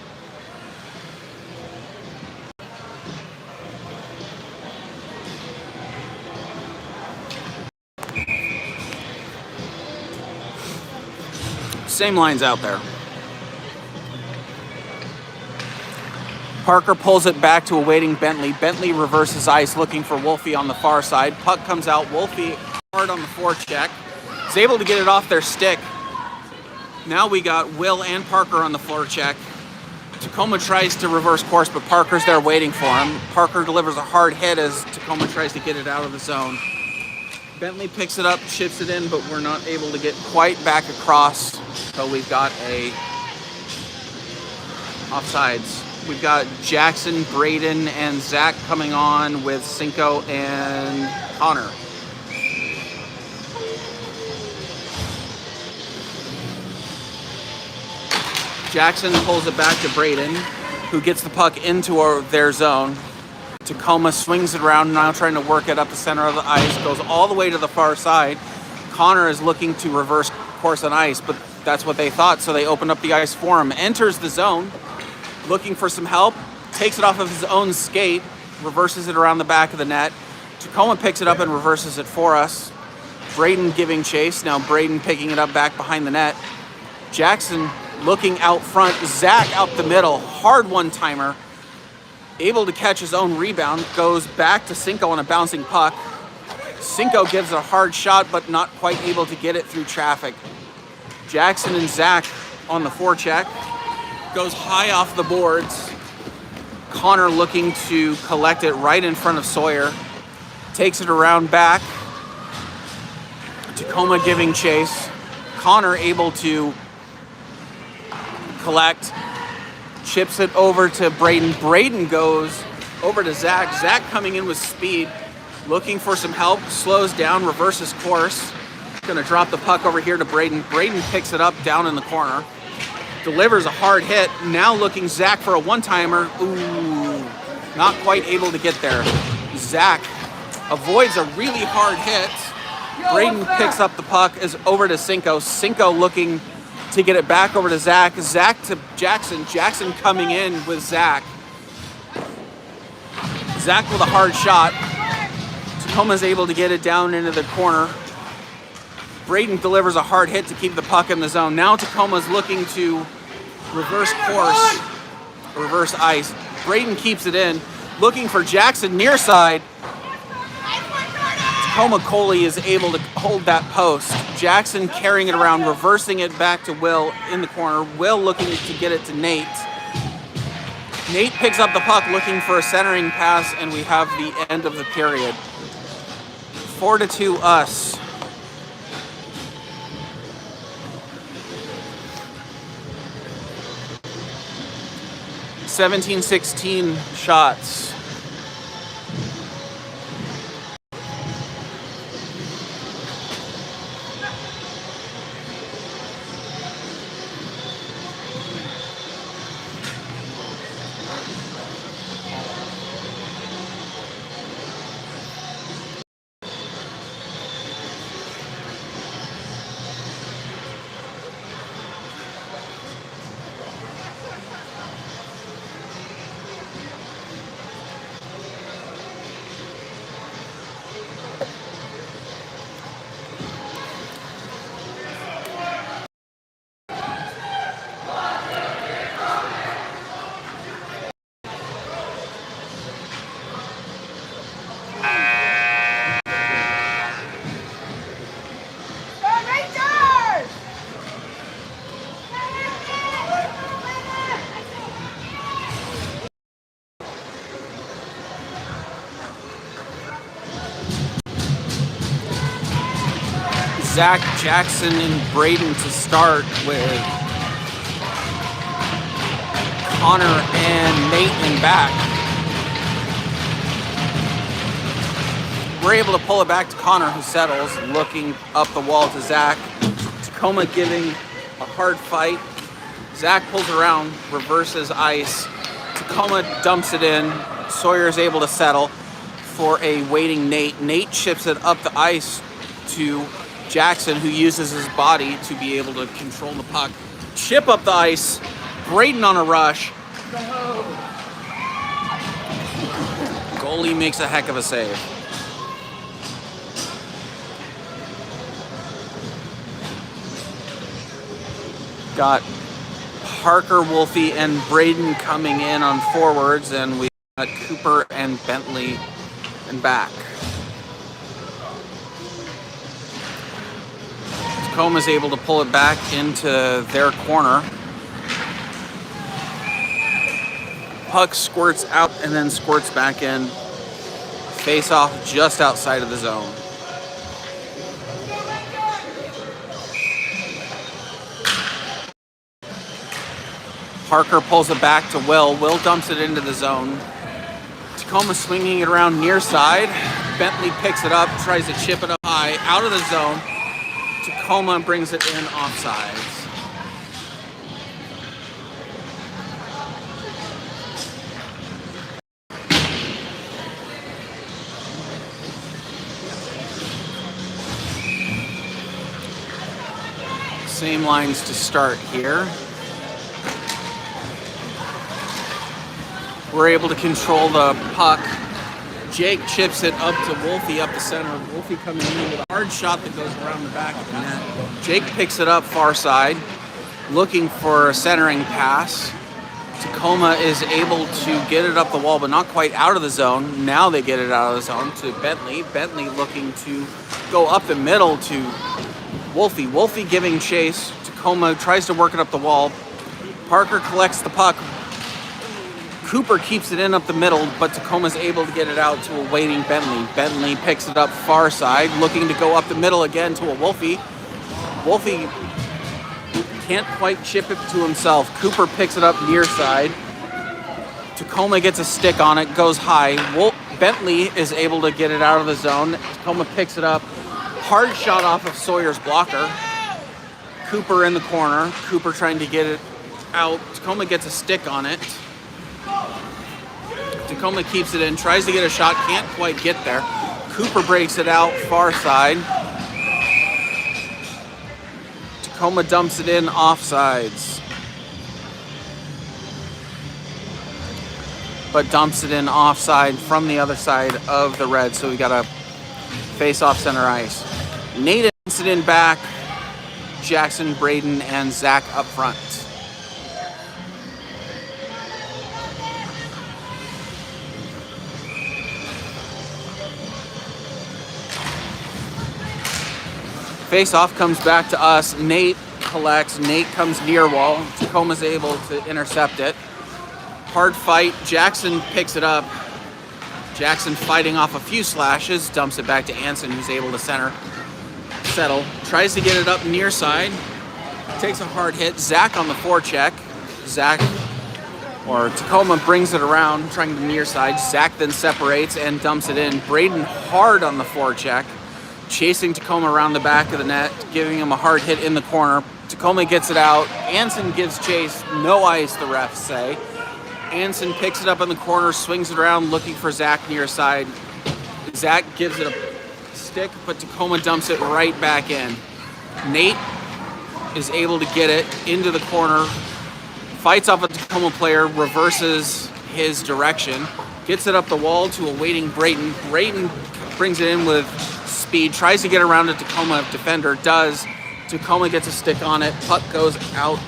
Speaker 4: Same lines out there. Parker pulls it back to awaiting Bentley. Bentley reverses ice, looking for Wolfie on the far side. Puck comes out. Wolfie hard on the forecheck. Is able to get it off their stick. Now we got Will and Parker on the forecheck. Tacoma tries to reverse course, but Parker's there waiting for him. Parker delivers a hard hit as Tacoma tries to get it out of the zone. Bentley picks it up, chips it in, but we're not able to get quite back across. So we've got a offsides. We've got Jackson, Braden, and Zach coming on with Cinco and Connor. Jackson pulls it back to Braden, who gets the puck into their zone. Tacoma swings it around, now trying to work it up the center of the ice, goes all the way to the far side. Connor is looking to reverse course on ice, but that's what they thought, so they open up the ice for him. Enters the zone, looking for some help, takes it off of his own skate, reverses it around the back of the net. Tacoma picks it up and reverses it for us. Braden giving chase, now Braden picking it up back behind the net. Jackson looking out front, Zach out the middle, hard one-timer, able to catch his own rebound, goes back to Cinco on a bouncing puck. Cinco gives a hard shot, but not quite able to get it through traffic. Jackson and Zach on the forecheck, goes high off the boards. Connor looking to collect it right in front of Sawyer, takes it around back. Tacoma giving chase. Connor able to collect, chips it over to Braden. Braden goes over to Zach. Zach coming in with speed, looking for some help, slows down, reverses course. Gonna drop the puck over here to Braden. Braden picks it up down in the corner, delivers a hard hit. Now looking Zach for a one-timer. Ooh, not quite able to get there. Zach avoids a really hard hit. Braden picks up the puck, is over to Cinco. Cinco looking to get it back over to Zach. Zach to Jackson. Jackson coming in with Zach. Zach with a hard shot. Tacoma's able to get it down into the corner. Braden delivers a hard hit to keep the puck in the zone. Now Tacoma's looking to reverse course, reverse ice. Braden keeps it in, looking for Jackson near side. Tacoma Coley is able to hold that post. Jackson carrying it around, reversing it back to Will in the corner. Will looking to get it to Nate. Nate picks up the puck, looking for a centering pass, and we have the end of the period. 4-2 us. 17-16 shots. Zach, Jackson, and Braden to start with Connor and Nate in back. We're able to pull it back to Connor, who settles, looking up the wall to Zach. Tacoma giving a hard fight. Zach pulls around, reverses ice. Tacoma dumps it in. Sawyer is able to settle for a waiting Nate. Nate chips it up the ice to Jackson, who uses his body to be able to control the puck. Chip up the ice. Braden on a rush. Goalie makes a heck of a save. Got Parker, Wolfie, and Braden coming in on forwards, and we got Cooper and Bentley in back. Tacoma's able to pull it back into their corner. Puck squirts out and then squirts back in. Face off just outside of the zone. Parker pulls it back to Will. Will dumps it into the zone. Tacoma swinging it around near side. Bentley picks it up, tries to chip it up high, out of the zone. Tacoma brings it in offsides. Same lines to start here. We're able to control the puck. Jake chips it up to Wolfie up the center. Wolfie coming in with a hard shot that goes around the back of the net. Jake picks it up far side, looking for a centering pass. Tacoma is able to get it up the wall, but not quite out of the zone. Now they get it out of the zone to Bentley. Bentley looking to go up the middle to Wolfie. Wolfie giving chase. Tacoma tries to work it up the wall. Parker collects the puck. Cooper keeps it in up the middle, but Tacoma's able to get it out to a waiting Bentley. Bentley picks it up far side, looking to go up the middle again to a Wolfie. Wolfie can't quite chip it to himself. Cooper picks it up near side. Tacoma gets a stick on it, goes high. Bentley is able to get it out of the zone. Tacoma picks it up. Hard shot off of Sawyer's blocker. Cooper in the corner. Cooper trying to get it out. Tacoma gets a stick on it. Tacoma keeps it in, tries to get a shot, can't quite get there. Cooper breaks it out far side. Tacoma dumps it in offsides. But dumps it in offside from the other side of the red, so we got a face off center ice. Nate dumps it in back. Jackson, Braden, and Zach up front. Face-off comes back to us. Nate collects. Nate comes near wall. Tacoma's able to intercept it. Hard fight. Jackson picks it up. Jackson fighting off a few slashes. Dumps it back to Anson, who's able to settle. Tries to get it up near side. Takes a hard hit. Zach on the forecheck. Tacoma brings it around, trying to near side. Zach then separates and dumps it in. Braden hard on the forecheck. Chasing Tacoma around the back of the net, giving him a hard hit in the corner. Tacoma gets it out. Anson gives chase. No ice, the refs say. Anson picks it up in the corner, swings it around, looking for Zach near side. Zach gives it a stick, but Tacoma dumps it right back in. Nate is able to get it into the corner, fights off a Tacoma player, reverses his direction, gets it up the wall to a waiting Braden. Braden brings it in with speed, tries to get around a Tacoma defender, does. Tacoma gets a stick on it, puck goes out.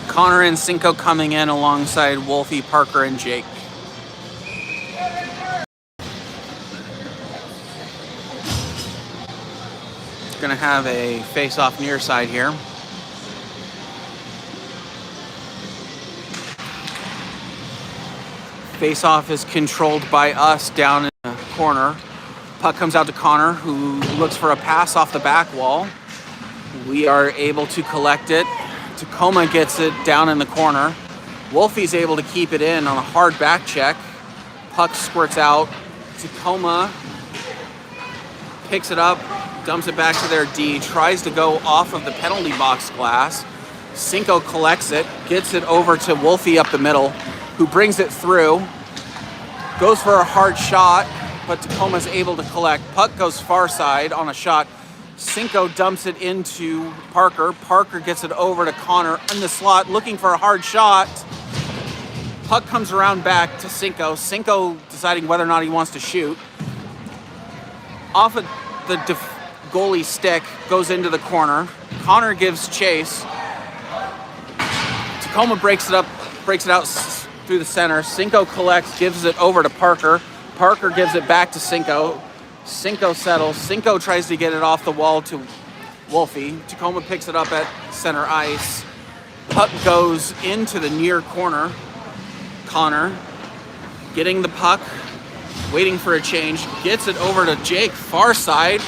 Speaker 4: Connor and Cinco coming in alongside Wolfie, Parker, and Jake. Gonna have a face-off near side here. Face-off is controlled by us down in the corner. Puck comes out to Connor, who looks for a pass off the back wall. We are able to collect it. Tacoma gets it down in the corner. Wolfie's able to keep it in on a hard back check. Puck squirts out. Tacoma picks it up, dumps it back to their D, tries to go off of the penalty box glass. Cinco collects it, gets it over to Wolfie up the middle, who brings it through. Goes for a hard shot, but Tacoma's able to collect. Puck goes far side on a shot. Cinco dumps it into Parker. Parker gets it over to Connor in the slot, looking for a hard shot. Puck comes around back to Cinco. Cinco deciding whether or not he wants to shoot. Off of the goalie stick, goes into the corner. Connor gives chase. Tacoma breaks it out through the center. Cinco collects, gives it over to Parker. Parker gives it back to Cinco. Cinco settles. Cinco tries to get it off the wall to Wolfie. Tacoma picks it up at center ice. Puck goes into the near corner. Connor getting the puck, waiting for a change, gets it over to Jake, far side,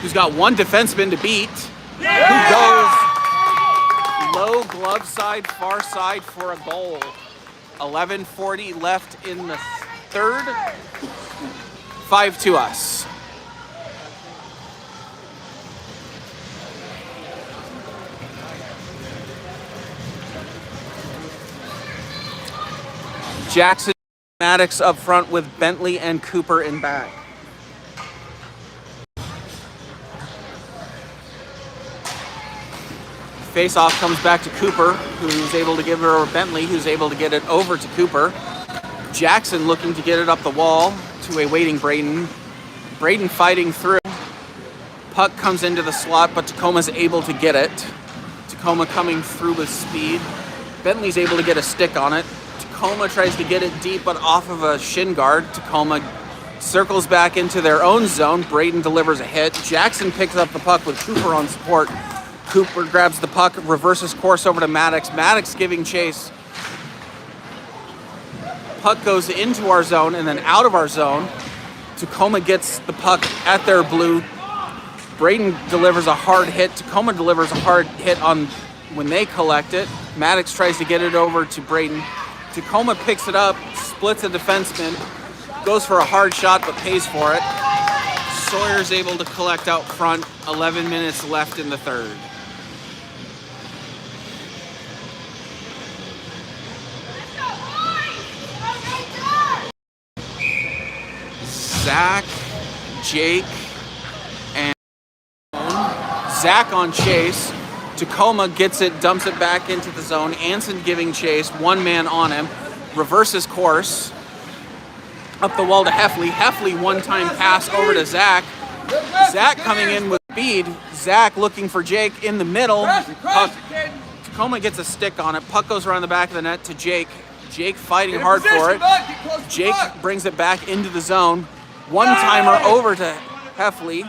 Speaker 4: who's got one defenseman to beat, who goes low glove side, far side for a goal. 11:40 left in the third. 5 to us. Jackson, Maddox up front with Bentley and Cooper in back. Face-off comes back to Cooper, who's able to give it over to Bentley, who's able to get it over to Cooper. Jackson looking to get it up the wall to a waiting Braden. Braden fighting through. Puck comes into the slot, but Tacoma's able to get it. Tacoma coming through with speed. Bentley's able to get a stick on it. Tacoma tries to get it deep, but off of a shin guard. Tacoma circles back into their own zone. Braden delivers a hit. Jackson picks up the puck with Cooper on support. Cooper grabs the puck, reverses course over to Maddox. Maddox giving chase. Puck goes into our zone and then out of our zone. Tacoma gets the puck at their blue. Braden delivers a hard hit. Tacoma delivers a hard hit on when they collect it. Maddox tries to get it over to Braden. Tacoma picks it up, splits a defenseman, goes for a hard shot but pays for it. Sawyer's able to collect out front. 11 minutes left in the third. Zach, Jake, and Zach on chase. Tacoma gets it, dumps it back into the zone. Anson giving chase, one man on him, reverses course. Up the wall to Heffley. Heffley one-time pass over to Zach. Zach coming in with speed. Zach looking for Jake in the middle. Puck. Tacoma gets a stick on it. Puck goes around the back of the net to Jake. Jake fighting hard for it. Jake brings it back into the zone. One-timer over to Heffley.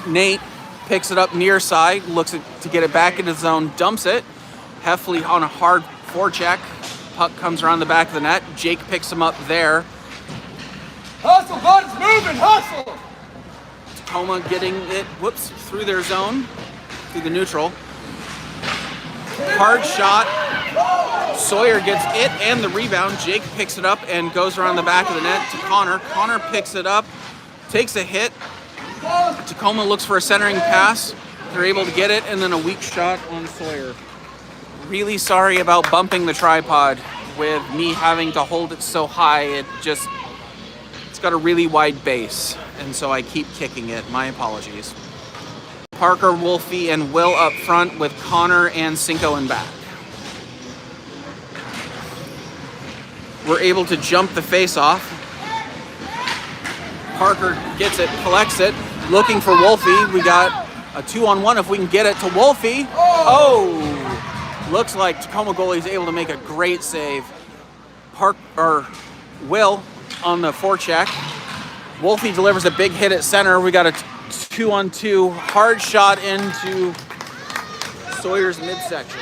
Speaker 4: Nate picks it up near side, looks to get it back into the zone, dumps it. Heffley on a hard forecheck. Puck comes around the back of the net. Jake picks him up there.
Speaker 2: Hustle, bud, it's moving, hustle!
Speaker 4: Tacoma getting it, through their zone, through the neutral. Hard shot. Sawyer gets it and the rebound. Jake picks it up and goes around the back of the net to Connor. Connor picks it up, takes a hit. Tacoma looks for a centering pass. They're able to get it, and then a weak shot on Sawyer. Really sorry about bumping the tripod with me having to hold it so high. It's got a really wide base, and so I keep kicking it. My apologies. Parker, Wolfie, and Will up front with Connor and Cinco in back. We're able to jump the face-off. Parker gets it, collects it, looking for Wolfie. We got a 2-on-1 if we can get it to Wolfie. Oh! Looks like Tacoma goalie is able to make a great save. Will on the forecheck. Wolfie delivers a big hit at center. We got a 2-on-2 hard shot into Sawyer's midsection.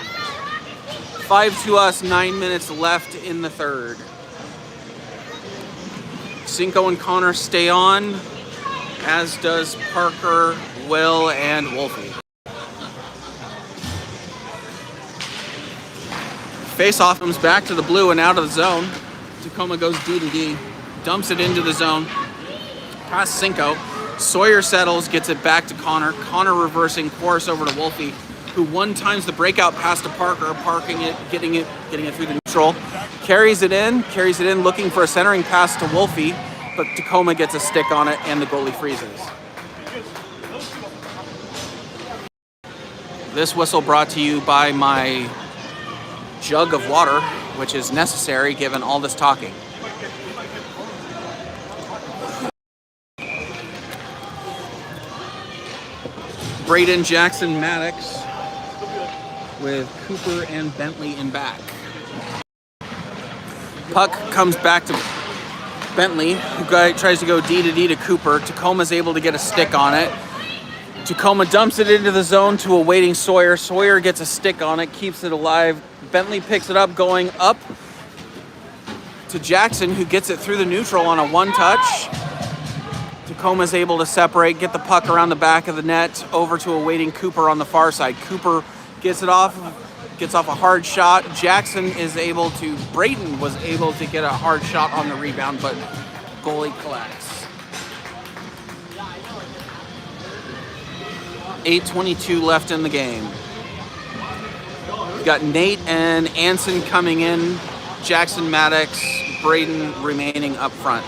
Speaker 4: 5 to us, 9 minutes left in the third. Cinco and Connor stay on, as does Parker, Will, and Wolfie. Face-off comes back to the blue and out of the zone. Tacoma goes D to D, dumps it into the zone, past Cinco. Sawyer settles, gets it back to Connor. Connor reversing course over to Wolfie, who one times the breakout pass to Parker, parking it, getting it through the neutral. Carries it in, looking for a centering pass to Wolfie, but Tacoma gets a stick on it and the goalie freezes. This whistle brought to you by my jug of water, which is necessary given all this talking. Braden, Jackson, Maddox with Cooper and Bentley in back. Puck comes back to Bentley, who tries to go D to D to Cooper. Tacoma's able to get a stick on it. Tacoma dumps it into the zone to a waiting Sawyer. Sawyer gets a stick on it, keeps it alive. Bentley picks it up, going up to Jackson, who gets it through the neutral on a one-touch. Tacoma's able to separate, get the puck around the back of the net, over to a waiting Cooper on the far side. Cooper gets off a hard shot. Braden was able to get a hard shot on the rebound, but goalie collects. 8:22 left in the game. We've got Nate and Anson coming in, Jackson, Maddox, Braden remaining up front.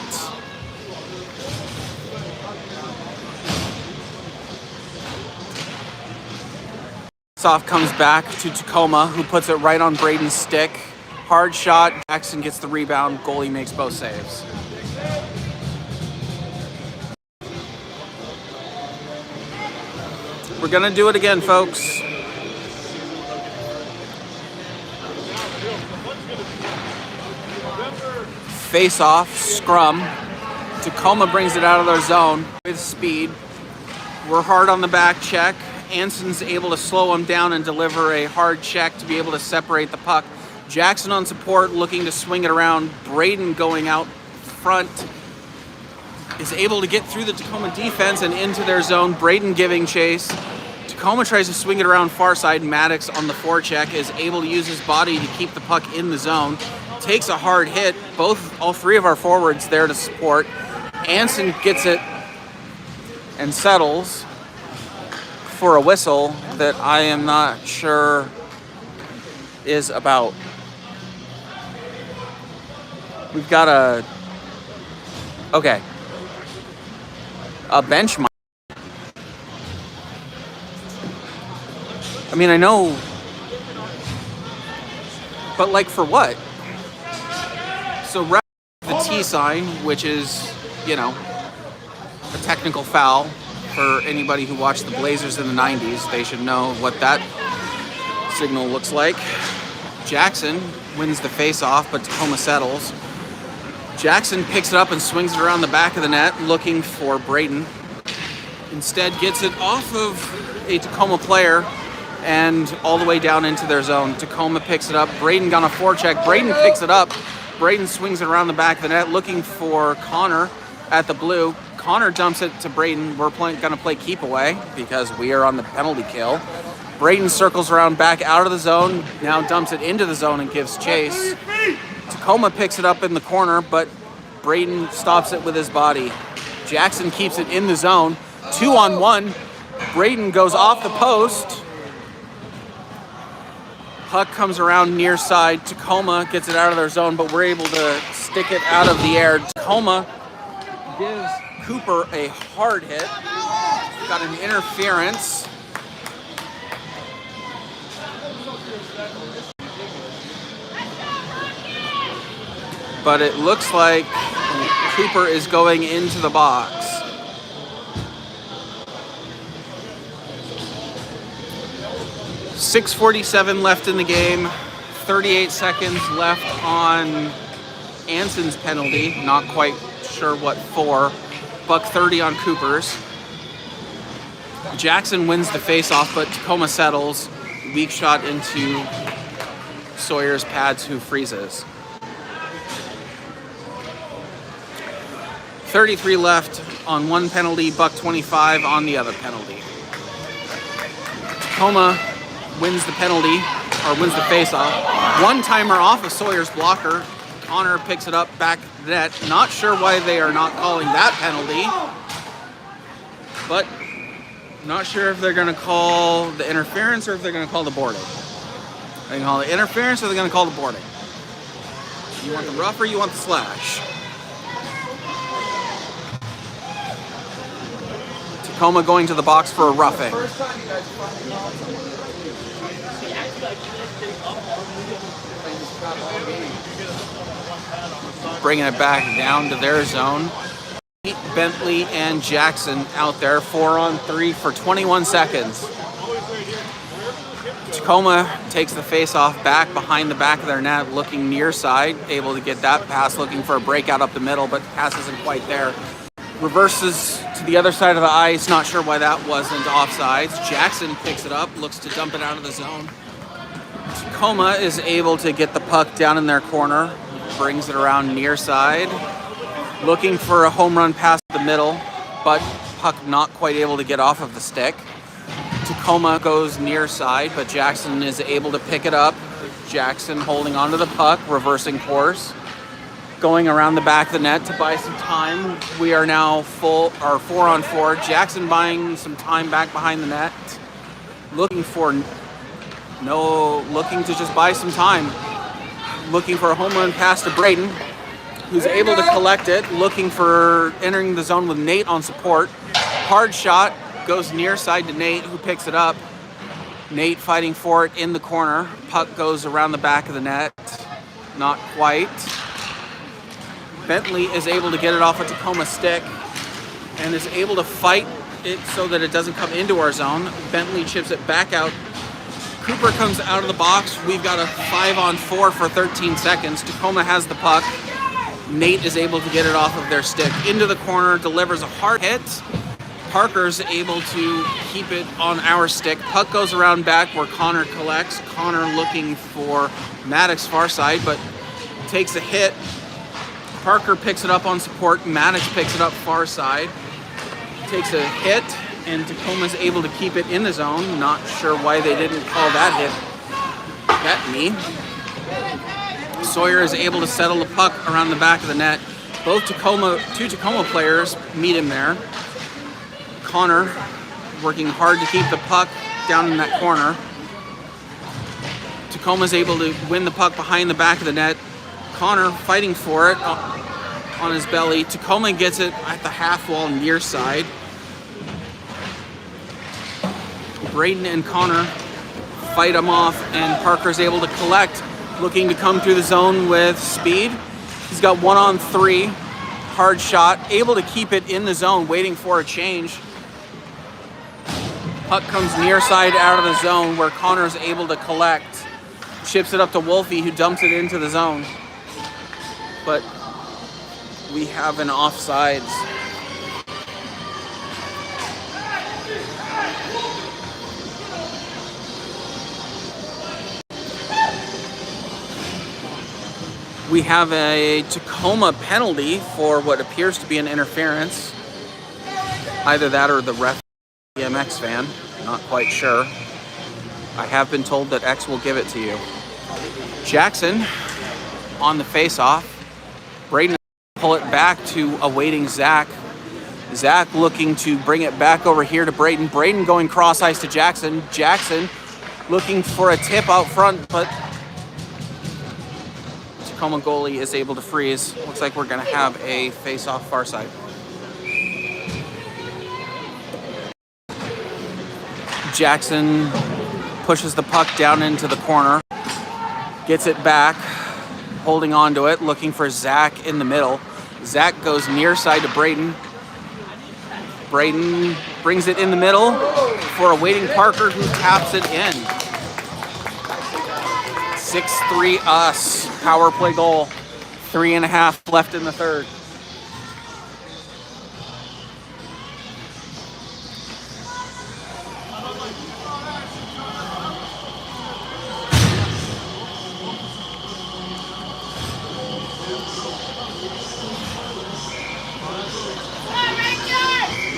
Speaker 4: Soft comes back to Tacoma, who puts it right on Braden's stick. Hard shot, Jackson gets the rebound, goalie makes both saves. We're gonna do it again, folks. Face-off, scrum. Tacoma brings it out of their zone with speed. We're hard on the back check. Anson's able to slow him down and deliver a hard check to be able to separate the puck. Jackson on support, looking to swing it around. Braden going out front is able to get through the Tacoma defense and into their zone. Braden giving chase. Tacoma tries to swing it around far side. Maddox on the forecheck is able to use his body to keep the puck in the zone. Takes a hard hit. All three of our forwards there to support. Anson gets it and settles for a whistle that I am not sure is about. We've got a bench mark. I mean, I know, but like for what? So the T sign, which is, a technical foul. For anybody who watched the Blazers in the 90s, they should know what that signal looks like. Jackson wins the face-off, but Tacoma settles. Jackson picks it up and swings it around the back of the net, looking for Braden. Instead, gets it off of a Tacoma player and all the way down into their zone. Tacoma picks it up. Braden on a forecheck. Braden picks it up. Braden swings it around the back of the net, looking for Connor at the blue. Connor dumps it to Braden. We're going to play keep away because we are on the penalty kill. Braden circles around back out of the zone, now dumps it into the zone and gives chase. Tacoma picks it up in the corner, but Braden stops it with his body. Jackson keeps it in the zone. 2-on-1. Braden goes off the post. Puck comes around near side. Tacoma gets it out of their zone, but we're able to stick it out of the air. Tacoma gives Cooper a hard hit. Got an interference. But it looks like Cooper is going into the box. .647 left in the game. 38 seconds left on Anson's penalty. Not quite sure what for. $1.30 on Cooper's. Jackson wins the face-off, but Tacoma settles. Weak shot into Sawyer's pads, who freezes. 33 left on one penalty, buck 25 on the other penalty. Tacoma wins the penalty, or wins the face-off. One-timer off of Sawyer's blocker. Connor picks it up back net. Not sure why they are not calling that penalty, but not sure if they're going to call the interference or if they're going to call the boarding. They're going to call the interference or they're going to call the boarding. You want the rough or you want the slash? Tacoma going to the box for a roughing. Bringing it back down to their zone. Bentley and Jackson out there 4-on-3 for 21 seconds. Tacoma takes the face-off back behind the back of their net, looking near side, able to get that pass, looking for a breakout up the middle, but the pass isn't quite there. Reverses to the other side of the ice, not sure why that wasn't offsides. Jackson picks it up, looks to dump it out of the zone. Tacoma is able to get the puck down in their corner, brings it around near side, looking for a home run pass the middle, but puck not quite able to get off of the stick. Tacoma goes near side, but Jackson is able to pick it up. Jackson holding onto the puck, reversing course, going around the back of the net to buy some time. We are now 4-on-4. Jackson buying some time back behind the net, looking to just buy some time, looking for a home run pass to Braden, who's able to collect it, looking for entering the zone with Nate on support. Hard shot, goes near side to Nate, who picks it up. Nate fighting for it in the corner. Puck goes around the back of the net. Not quite. Bentley is able to get it off a Tacoma stick and is able to fight it so that it doesn't come into our zone. Bentley chips it back out. Cooper comes out of the box. We've got a 5-on-4 for 13 seconds. Tacoma has the puck. Nate is able to get it off of their stick. Into the corner, delivers a hard hit. Parker's able to keep it on our stick. Puck goes around back where Connor collects. Connor looking for Maddox far side, but takes a hit. Parker picks it up on support. Maddox picks it up far side. Takes a hit, and Tacoma's able to keep it in the zone. Not sure why they didn't call that hit at me. Sawyer is able to settle the puck around the back of the net. Two Tacoma players meet him there. Connor working hard to keep the puck down in that corner. Tacoma's able to win the puck behind the back of the net. Connor fighting for it on his belly. Tacoma gets it at the half wall near side. Braden and Connor fight him off, and Parker's able to collect, looking to come through the zone with speed. He's got 1-on-3, hard shot, able to keep it in the zone, waiting for a change. Puck comes near side out of the zone where Connor's able to collect. Chips it up to Wolfie, who dumps it into the zone. But we have an offsides. We have a Tacoma penalty for what appears to be an interference. Either that or the ref BMX fan, not quite sure. I have been told that X will give it to you. Jackson on the face-off. Braden pull it back to awaiting Zach. Zach looking to bring it back over here to Braden. Braden going cross ice to Jackson. Jackson looking for a tip out front, but Tacoma goalie is able to freeze. Looks like we're going to have a face-off far side. Jackson pushes the puck down into the corner, gets it back, holding on to it, looking for Zach in the middle. Zach goes near side to Braden. Braden brings it in the middle for a waiting Parker, who taps it in. 6-3 us. Power play goal. 3.5 left in the third.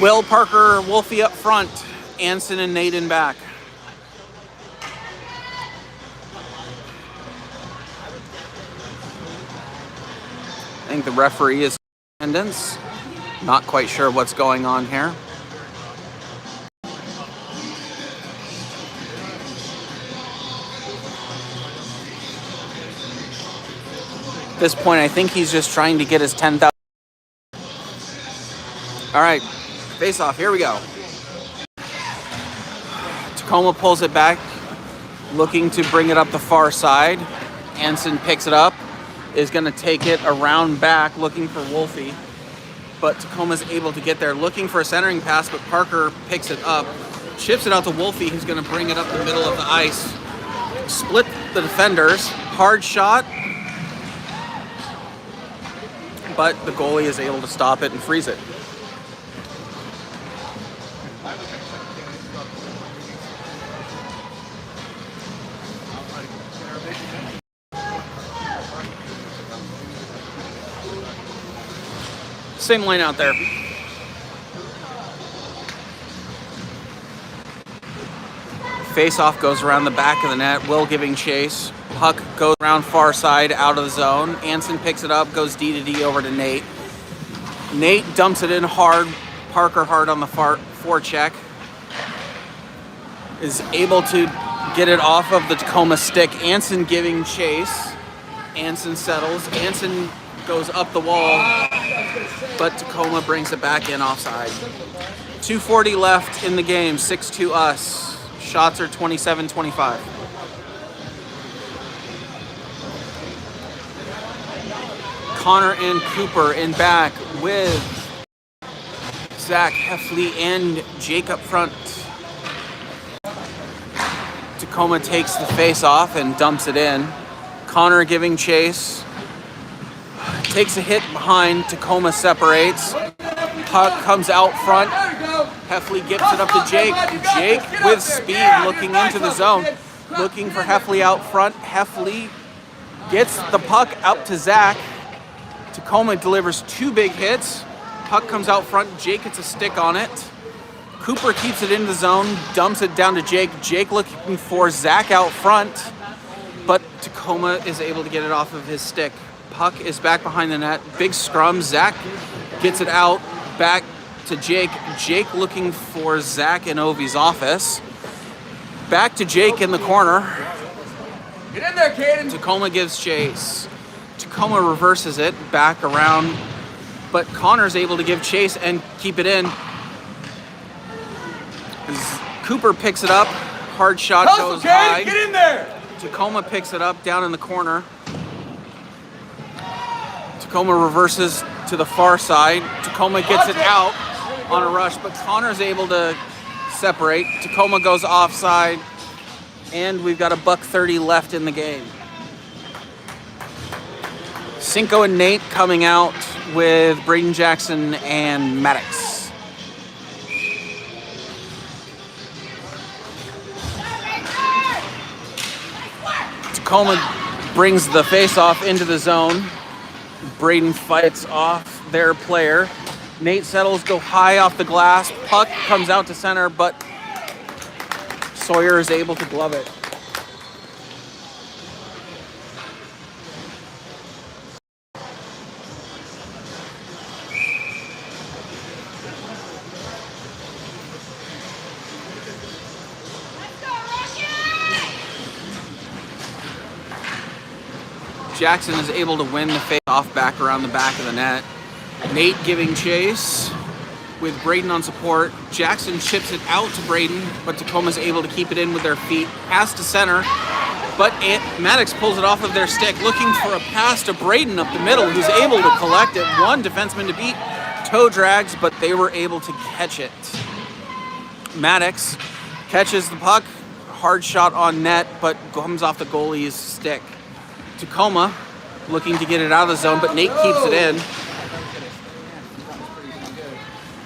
Speaker 4: Will, Parker, Wolfie up front. Anson and Nate in back. I think the referee is in attendance. Not quite sure what's going on here. At this point, I think he's just trying to get his 10,000. All right, face off, here we go. Tacoma pulls it back, looking to bring it up the far side. Anson picks it up, is gonna take it around back, looking for Wolfie. But Tacoma's able to get there, looking for a centering pass, but Parker picks it up, chips it out to Wolfie, who's gonna bring it up the middle of the ice. Split the defenders, hard shot, but the goalie is able to stop it and freeze it. Same line out there. Face-off goes around the back of the net. Will giving chase. Puck goes around far side out of the zone. Anson picks it up, goes D to D over to Nate. Nate dumps it in hard. Parker hard on the forecheck. Is able to get it off of the Tacoma stick. Anson giving chase. Anson settles. Anson goes up the wall, but Tacoma brings it back in offside. 2:40 left in the game, 6-2 us. Shots are 27-25. Connor and Cooper in back with Zach Heffley and Jake up front. Tacoma takes the face off and dumps it in. Connor giving chase. Takes a hit behind, Tacoma separates. Puck comes out front. Heffley gives it up to Jake. Jake with speed looking into the zone. Looking for Heffley out front. Heffley gets the puck out to Zach. Tacoma delivers two big hits. Puck comes out front. Jake gets a stick on it. Cooper keeps it in the zone. Dumps it down to Jake. Jake looking for Zach out front. But Tacoma is able to get it off of his stick. Puck is back behind the net. Big scrum. Zach gets it out. Back to Jake. Jake looking for Zach in Ovi's office. Back to Jake in the corner.
Speaker 2: Get in there, Caden.
Speaker 4: Tacoma gives chase. Tacoma reverses it back around, but Connor's able to give chase and keep it in. Cooper picks it up. Hard shot goes high.
Speaker 2: Get in there.
Speaker 4: Tacoma picks it up down in the corner. Tacoma reverses to the far side. Tacoma gets it out on a rush, but Connor's able to separate. Tacoma goes offside, and we've got a $1:30 left in the game. Cinco and Nate coming out with Braden Jackson and Maddox. Tacoma brings the face-off into the zone. Braden fights off their player. Nate settles, go high off the glass. Puck comes out to center, but Sawyer is able to glove it. Jackson is able to win the face-off back around the back of the net. Nate giving chase with Braden on support. Jackson chips it out to Braden, but Tacoma's able to keep it in with their feet. Pass to center, but Maddox pulls it off of their stick, looking for a pass to Braden up the middle, who's able to collect it. One defenseman to beat. Toe drags, but they were able to catch it. Maddox catches the puck. Hard shot on net, but comes off the goalie's stick. Tacoma looking to get it out of the zone, but Nate keeps it in.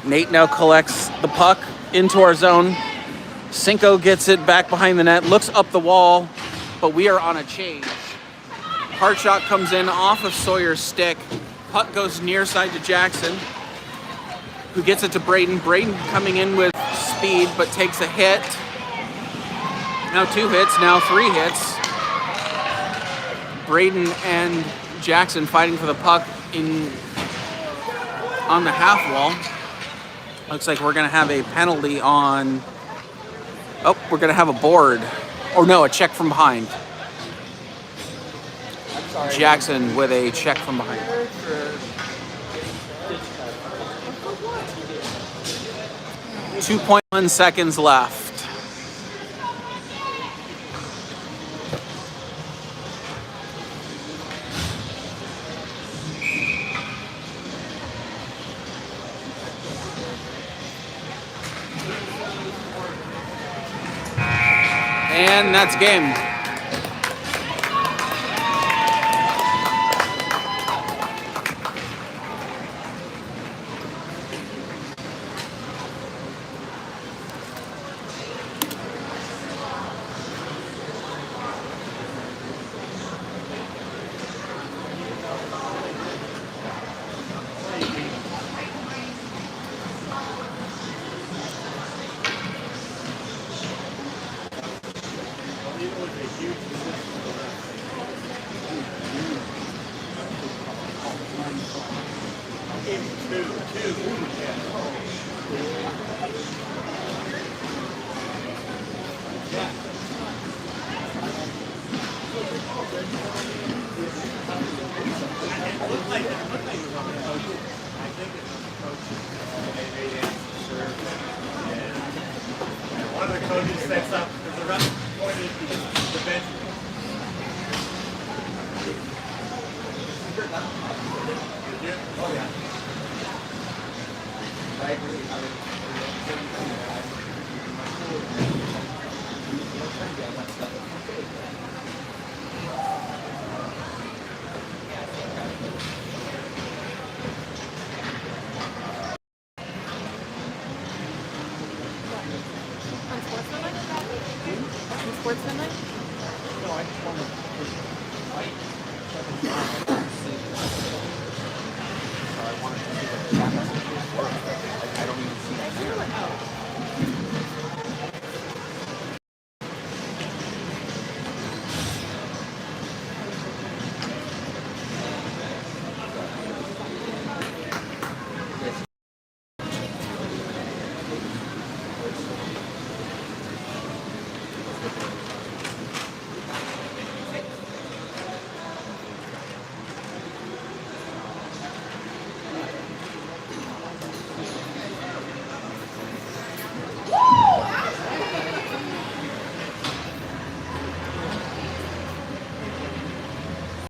Speaker 4: Nate now collects the puck into our zone. Cinco gets it back behind the net, looks up the wall, but we are on a change. Hard shot comes in off of Sawyer's stick. Puck goes near side to Jackson. who gets it to Braden. Braden coming in with speed, but takes a hit. Now 2 hits, now 3 hits. Braden and Jackson fighting for the puck on the half wall. Looks like we're going to have a penalty on... Oh, we're going to have a board. Or no, a check from behind. Jackson with a check from behind. 2.1 seconds left. And that's game.
Speaker 2: One of the coaches sets up because the ref pointed to the bench. Oh yeah. I agree.
Speaker 3: On Sportsmanlike? On Sportsmanlike?
Speaker 2: No, I just wanted